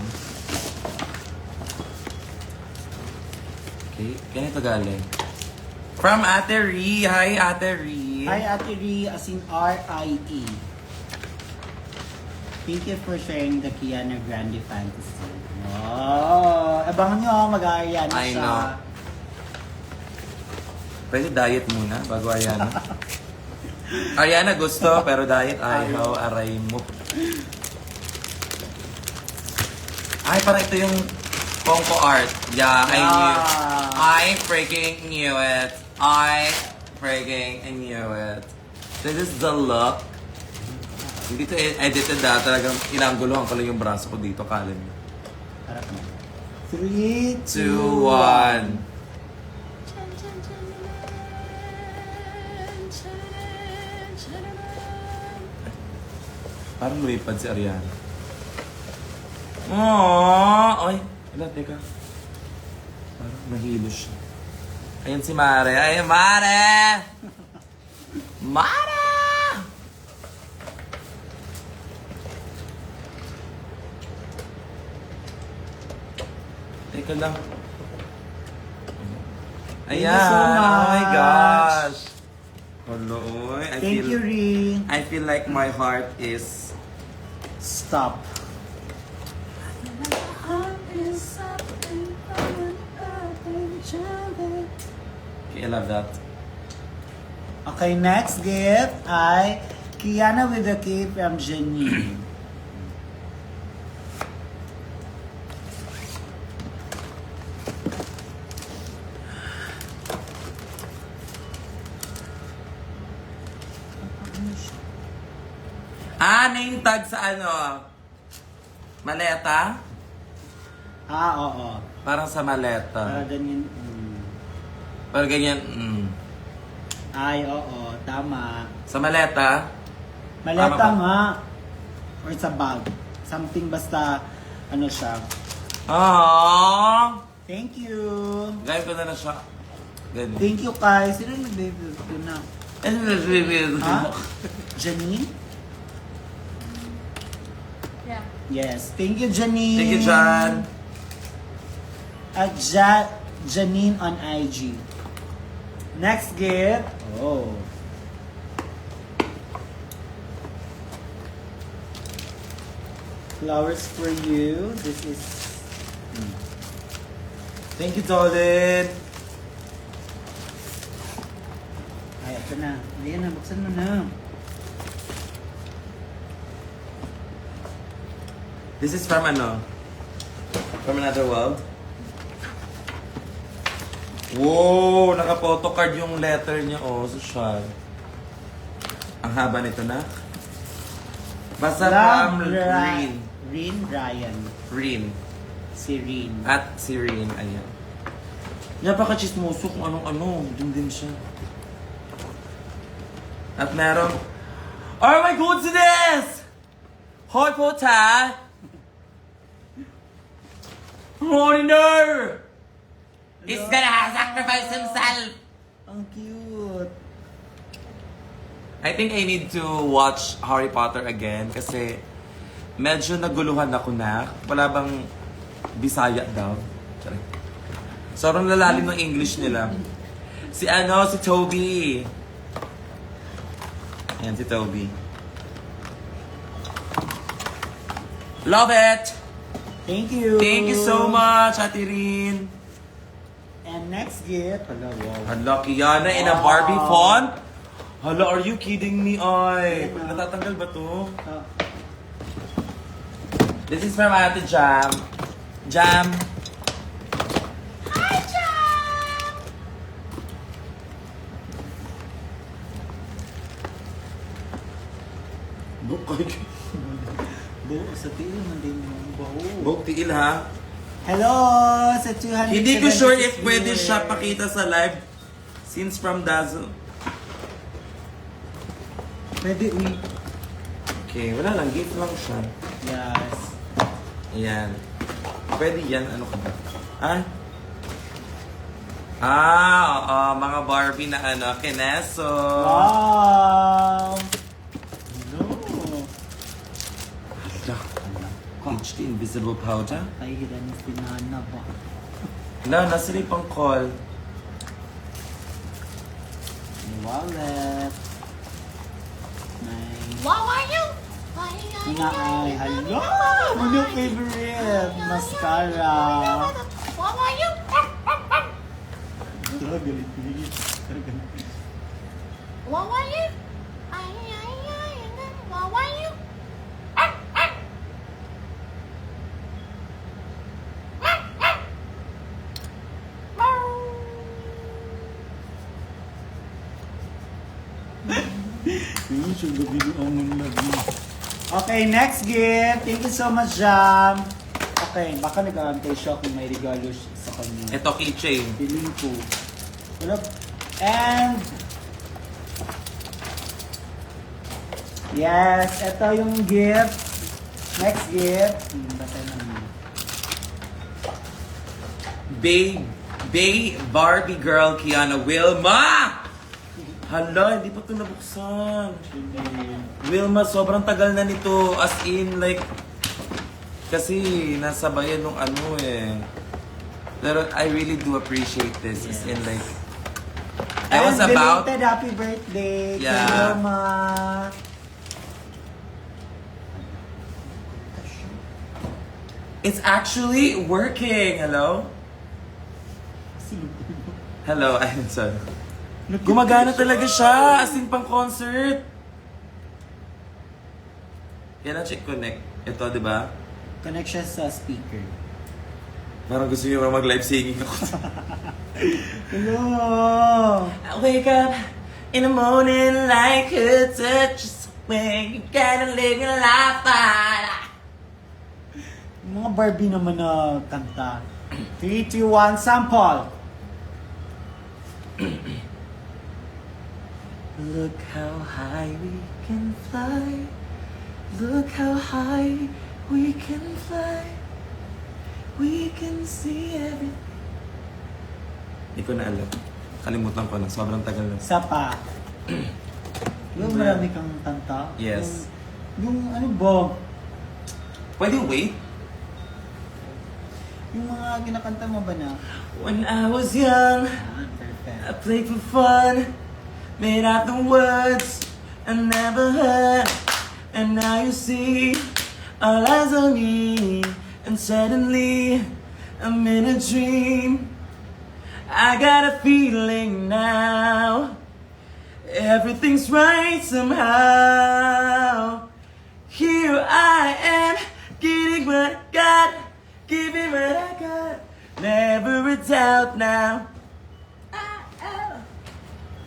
Okay. Ganito galing. From Ate Ri. Hi, Ate Ri. Hi, Ate Ri, as in R-I-E. Thank you for sharing the Kiana Grande fantasy. Oh, abangan nyo, mag-aarya na I siya. know. Pwede diet muna bago Ariana. Ariana gusto, pero diet ayaw. Aray mo. Ay, parang ito yung Pongko art. Yeah, I knew. I freaking knew it. I freaking knew it. This is the look. Hindi to edited talagang inangguluhan ko lang yung braso ko dito, kalin. Harap na. 3, 2, 1. Parang lumipad si Ariana. Aww! Ay, wala, teka. Parang nahilo siya. Ayan si Mare. Ay, Mare! Mare! Teka lang. Thank you Ayan! so Oh my much. gosh! Hello, oy. Thank you, Ri. I feel like my heart is... Stop. Okay, I love that. Okay, next gift ay Kiana with a K from Janine. Name tag sa ano? Maleta? Oo. Parang sa Para maleta. ganyan. Parang ganyan. Ay, oo. Tama. Sa maleta? Maleta Tama ba? nga. Or sa bag. Something basta, ano siya. Aww! Thank you. Gaya ko na siya. Ganyan. Thank you, Kai. Sino nag-review ito na? Ha? Janine? Yeah. Yes. Thank you, Janine. Thank you, John. At Janine on IG. Next gift. Oh. Flowers for you. This is... Thank you, Dolan. Ay, ito na. Ayan na, buksan mo na. This is from ano? From another world? Wow! Naka-photocard yung letter niya. Oh, social. Ang haba nito na. Basta from Rin. Rin Ryan. Rin. Si Rin. At si Rin. Ayan. Napaka-chismoso kung anong-ano. Din siya. At meron... Oh my goodness! Hot pota! Morning! He's gonna sacrifice himself! Ang cute. I think I need to watch Harry Potter again kasi medyo naguluhan ako na. Wala bang Bisaya daw? Sorry. Sobrang lalalim ng English nila. Si Toby. Ayan si Toby. Love it! Thank you. Thank you so much, Ate Rin. And next gift. Hala, wow. Hala, Kiana in a Barbie font? Hala, are you kidding me, ay? Ayan na. Natatanggal ba to? Ah, This is from Ate Jam. Jam. Hi, Jam! Buo sa tiil, hindi mo baho. Bog tiil ha. Hello sa 200. Hindi ko sure if pwede siya pakita sa live. Since from Dazzle. Pwede, uy. Okay, wala lang. Gift lang siya. Yes. Ayan. Pwede yan. Ano ka ba? Oo. Mga Barbie na ano. Kineso. Wow! No. HD Invisible Powder. Ay, hila ni Sinana ba? Wala, nasa rin pang call. May wallet. May... Wow, are you? Nga ay, hello! Ano yung favorite? Mascara. Wow, are you? Ito, galit. Wow, are you? Wow, are you? Okay, next gift. Thank you so much, Jam. Okay, baka nag-aantay siya kung may regalo sa kanya. Ito, keychain. Piling ko. Wala. And... Yes, ito yung gift. Next gift. Basahin namin. Bay Barbie Girl Kiana Wilma! Hala, hindi pa ito nabuksan. Wilma, sobrang tagal na nito. As in, like... Kasi nasa bayan nung ano eh. Pero I really do appreciate this. As in, like... I was And about... belated happy birthday Yeah. to Wilma. It's actually working. Hello? Hello, I'm sorry. Gumagana talaga siya. As in, pang concert. Yan ang check connect. Ito, di ba? Connect siya sa speaker. Parang gusto niyo mag-live singing ako. Hello! I wake up in the morning like a touch when you gotta live your life. Mga Barbie naman na kanta. 3, 2, 1, sample! Look how high we can fly. Look how high we can fly. We can see everything. Hindi ko na alam. Kalimutan ko na. Sobrang tagal na. Isa pa. Yung marami kang kanta. Yes. Yung ano ba? Pwede wait? Yung mga kinakanta mo ba na? When I was young, Perfect. I played for fun. Made out the words I never heard. And now you see all eyes on me. And suddenly I'm in a dream. I got a feeling now everything's right somehow. Here I am, getting what I got, giving what I got. Never a doubt now.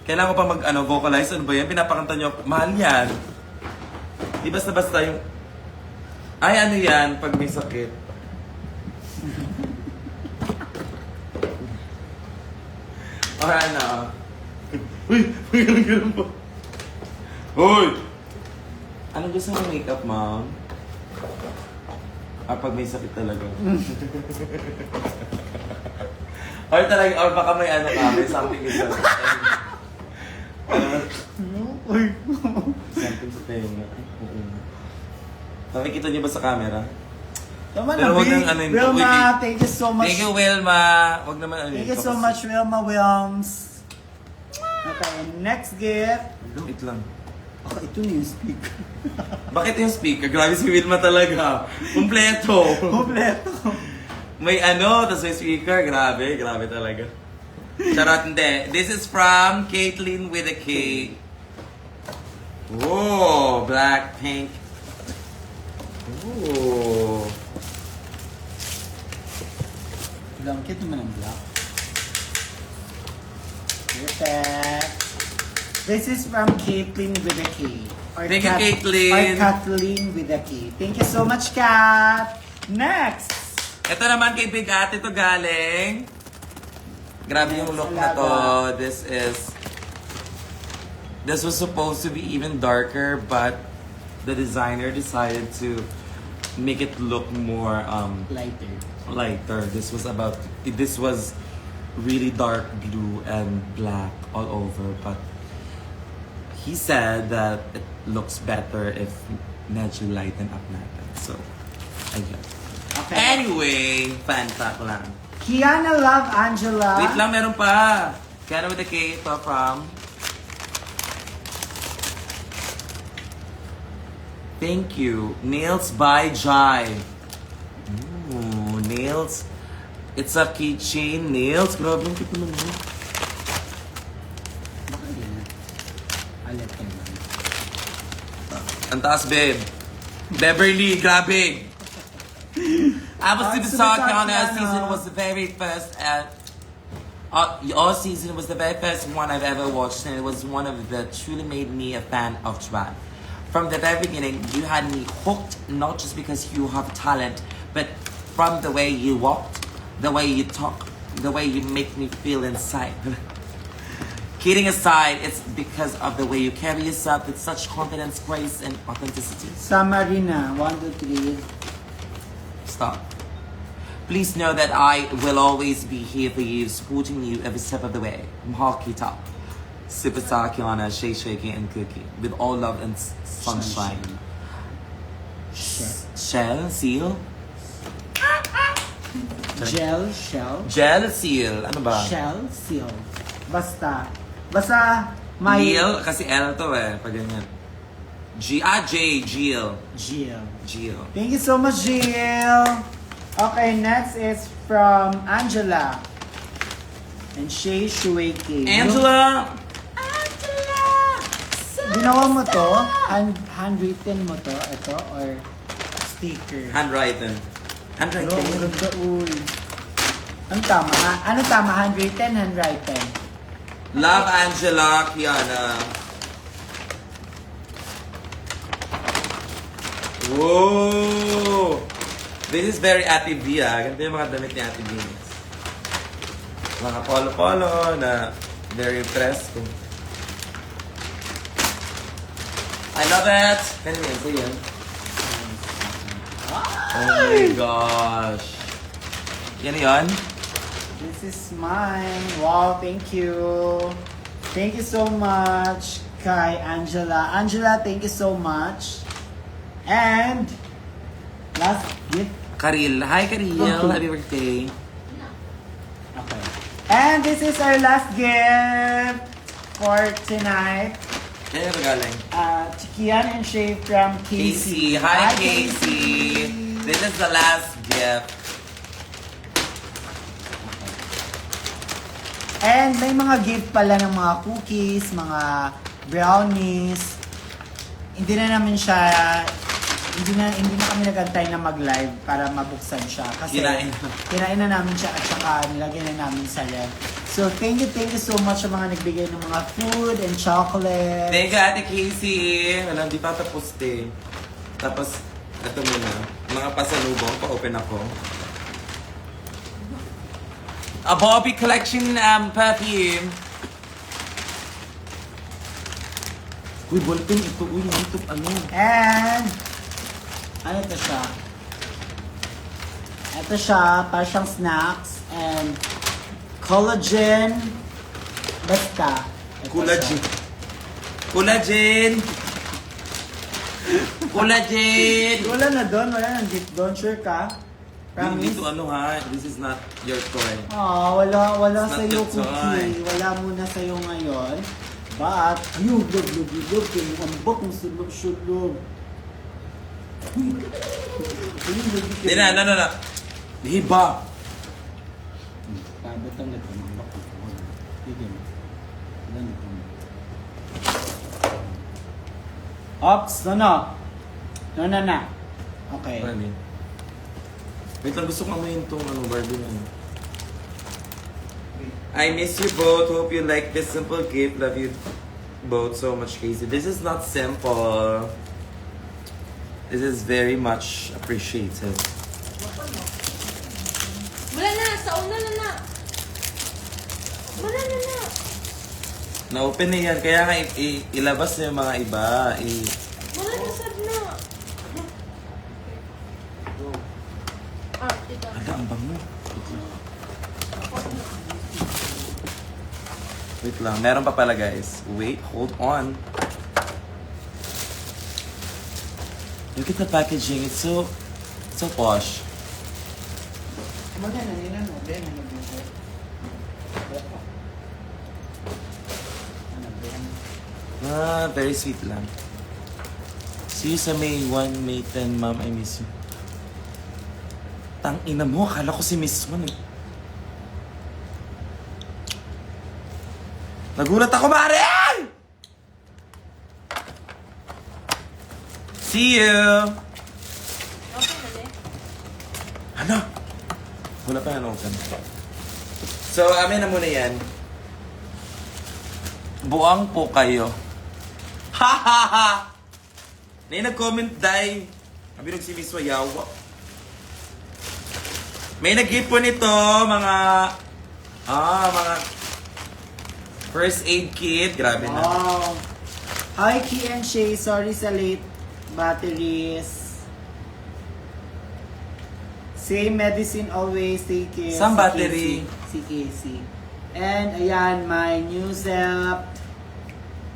Kailangan ko pa vocalize. Ano ba yan? Pinapakanta nyo. Mahal yan. Di basta-basta yung... Ay, ano yan? Pag may sakit. Or ano? Uy! May ganun po. Uy! Anong gusto mo makeup, ma'am? Pag may sakit talaga. Or talaga, or baka may ano ka, may something is Uy! something sa tenga. Nakikita niyo ba sa camera? Tama Pero na, wag Vic. nang ano yun. Wilma, Wait. thank you so much. Thank you, Wilma. Wag naman ano Thank you so much, Wilma Wilms. Okay, next gift. Wait lang. Oh, ito na yung speaker. Bakit yung speaker? Grabe si Wilma talaga. Kompleto. Kompleto. May ano, tapos may speaker. Grabe, grabe talaga. Charot, hindi. This is from Caitlyn with a K. Oh, Blackpink. Oh. Ang cute naman ang black. Perfect. This is from Caitlin with a K. Or Thank you, Caitlin. Or Kathleen with a K. Thank you so much, Kat. Next. Ito naman kay Big Ate to galing. Grabe yung look na to. This was supposed to be even darker, but the designer decided to make it look more lighter. This was really dark blue and black all over, but he said that it looks better if medyo lighten up natin. So, ayun. Okay. Anyway, fan fact lang. Kiana Love Angela. Wait lang, meron pa. Kaya with the K, ito from... Thank you. Nails by Jai. Ooh, nails. It's a keychain nails. Grabe yung tipo naman. Baka yun na. Alat ka naman. Ang taas, babe. Beverly, grabe. Amos Sibisaki on our season was the very first all season was the very first one I've ever watched, and it was one of the truly made me a fan of drag. From the very beginning, you had me hooked, not just because you have talent, but from the way you walked, the way you talk, the way you make me feel inside. Kidding aside, it's because of the way you carry yourself with such confidence, grace, and authenticity. Samarina, 1, 2, 3. Stop. Please know that I will always be here for you, supporting you every step of the way. Mahal kita. Sipasaki on a Shay Shaking and Cookie. With all love and sunshine. Shell? Seal? Gel, shell. Gel? Seal? Ano ba? Shell, seal. Basta may... Neil? Kasi L to eh. Pag ganyan. J. Jill. Jill. Thank you so much, Jill. Okay, next is from Angela. And Shay Shueiki. Angela! Ginawa mo to? Handwritten mo to? Ito? Or sticker? Handwritten. Handwritten? Ang ganda, uy. Ang tama, ha? Ano tama? Handwritten, handwritten? Love Angela, Kiana. Whoa! This is very Ate B, ah. Ganito yung mga damit ni Ate B. Mga polo-polo na very impressed ko. I love it! Ganyan yan, yan. Oh my gosh. Yan yun? This is mine. Wow, thank you. Thank you so much kay Angela. Angela, thank you so much. And last gift. Karil. Hi, Karil. Okay. Happy birthday. Okay. And this is our last gift for tonight. Kaya ba galing? Chikian and Shay from Casey. Casey. Hi, Casey. This is the last gift. And may mga gift pala ng mga cookies, mga brownies. Hindi na kami nagantay na mag-live para mabuksan siya. Kasi kinain na namin siya at saka nilagay na namin sa ref. So thank you so much sa mga nagbigay ng mga food and chocolate. Thank you, Ate Casey. Alam, di pa tapos eh. Tapos, ito muna. Mga pasalubong, pa-open ako. A Bobby Collection perfume. Uy, ballpen ito. Uy, ito ano? And ano ito siya? Ito siya, para siyang snacks and collagen. Basta. Ito Collagen. siya. Collagen. Collagen. Wala na doon, wala nang gift doon. Sure ka? Hindi Promise? to ano ha. This is not your toy. Wala It's not sa'yo your toy. cookie. Wala muna sa'yo ngayon. But, you love, ang bok ng sulog. Hindi na. Hiba. Pabatang na ito, ang bok ng sulog. Sige mo. Wala na ito. Ops, no. Okay. Ano? Wait lang, gusto ko amuyin itong Barbie na yun. I miss you both. Hope you like this simple gift. Love you. both so much, Casey. This is not simple. This is very much appreciated. Wala na, sauna na. Wala na. Na-open na yan. Kaya nga ilabas na yung mga iba. Wala na, sad na. Ito. Ano, ang bango. Wait lang. Meron pa pala, guys. Wait, hold on. Look at the packaging. It's so posh. Maganda nila, no? Ben, ano ba ito? Ano ba? Very sweet lang. See you sa May 1, May 10, Ma'am. I miss you. Tang ina mo, akala ko si Miss 1 eh. Nagulat ako, Marian! See you! Okay na din. Ano? Wala pa yan open. So, amin na muna yan. Buang po kayo. Ha ha ha! May nag-comment dahil sabi si Miss Wayawa. May nag-gift po nito, mga first aid kit. Grabe na. Wow! Hi, Ki and Shay. Sorry sa late batteries. Same medicine always. Take care. Saan Si battery? Casey. Si Casey. And ayan, my new Zep.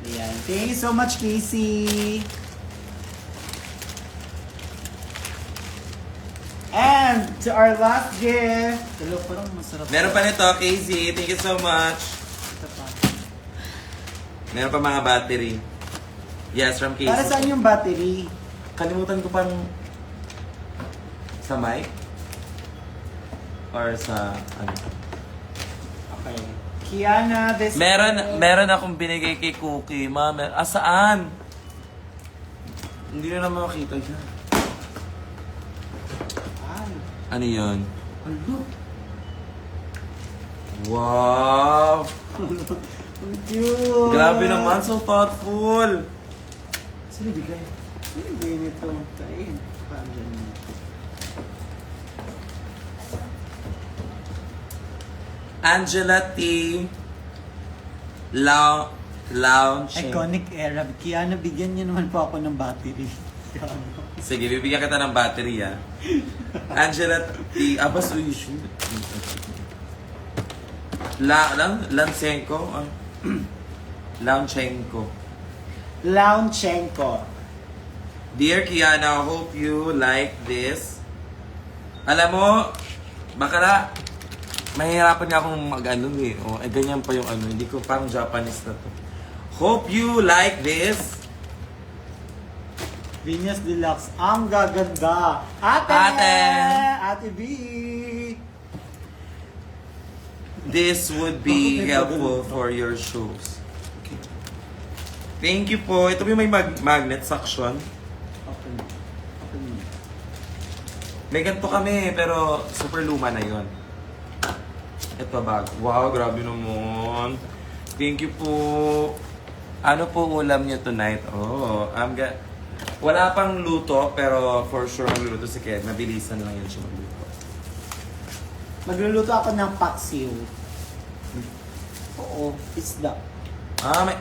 Ayan. Thank you so much, Casey. And to our last gift. Hello, parang masarap. Meron pa nito, Casey. Thank you so much. Ito pa. Meron pa mga battery. Yes, from Casey. Para saan yung battery? Kalimutan ko pang sa mic or sa ano. Okay. Kiana, this Meron akong binigay kay Cookie, ma'am. Saan? Hindi na naman makita siya. Ay, Ano yun? ano? Wow! Ang cute! Grabe naman, so thoughtful! Sino bigay? Hindi nito. Tayo. Paano ganun? Angela T. Lounge. Iconic era. Kiana, bigyan niyo naman po ako ng battery. Sige, bibigyan kita ng battery, ah. Angela T. Abas, uy, shoot. Lansenko? Launchenko. Launchenko. Dear Kiana, hope you like this. Alam mo, baka na, mahirapan nga akong mag-ano eh. Ganyan pa yung ano. Hindi ko parang Japanese na to. Hope you like this. Venus Deluxe. Ang gaganda. Ate! Ate! Ate B! This would be helpful for your shoes. Okay. Thank you po. Ito yung may magnet suction. Open. Open mo. May ganito kami, pero super luma na yon. Ito bag. Wow, grabe naman. Thank you po. Ano po ulam niyo tonight? Wala pang luto, pero for sure magluluto si Ken. Mabilisan lang yan siya magluto. Magluluto ako ng paksiw. Oo, isda. May...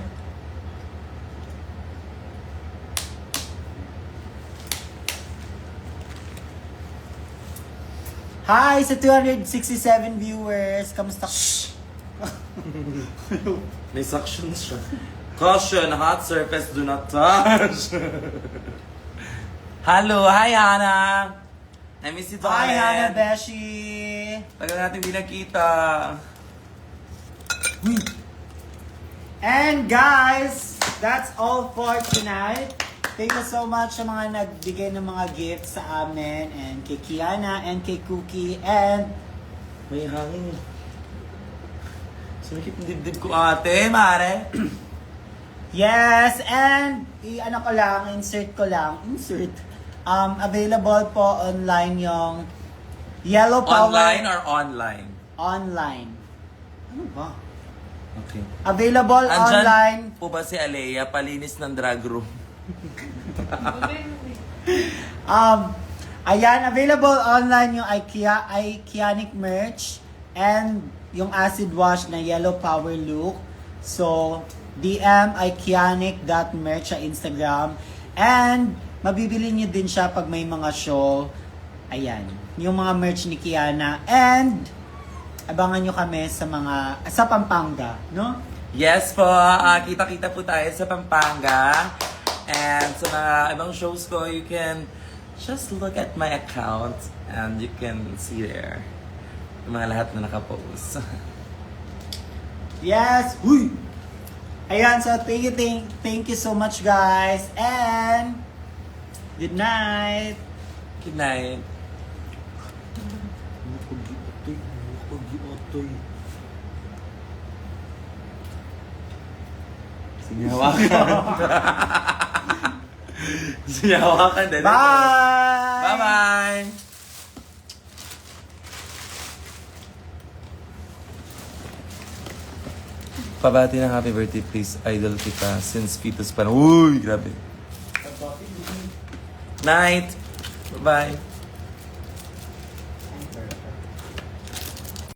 Hi sa 267 viewers. Kamusta? Shh! May suction siya. Caution, hot surface, do not touch. Hello, hi Hana. I miss you, Hi, darling. Hannah Beshi. Tagal natin di nakita. And guys, that's all for tonight. Thank you so much sa mga nagbigay ng mga gifts sa amin and kay Kiana and kay Cookie and May hangin. Sumikip ng dibdib ko ate, mare. yes, and ano ko lang, insert. Available po online yung Yellow Power. Online or online? Online. Ano ba? Okay. Available Andyan online. po ba si Alea, palinis ng drug room? Ayan, available online yung Iconic merch and yung acid wash na yellow power look. So, DM iconic.merch sa Instagram. And, mabibili niyo din siya pag may mga show. Ayan, yung mga merch ni Kiana. And, abangan nyo kami sa Pampanga, no? Yes po, kita-kita po tayo sa Pampanga. And sa mga ibang shows ko, you can just look at my account and you can see there yung mga lahat na nakapost. Yes! Huy! Ayan, so thank you so much guys. And, good night! Good night. Sige, hawakan. Sige, hawakan din. Bye! Bye-bye! Pabati ng happy birthday please, idol kita since fetus pa. Uy, grabe. Night! Bye-bye!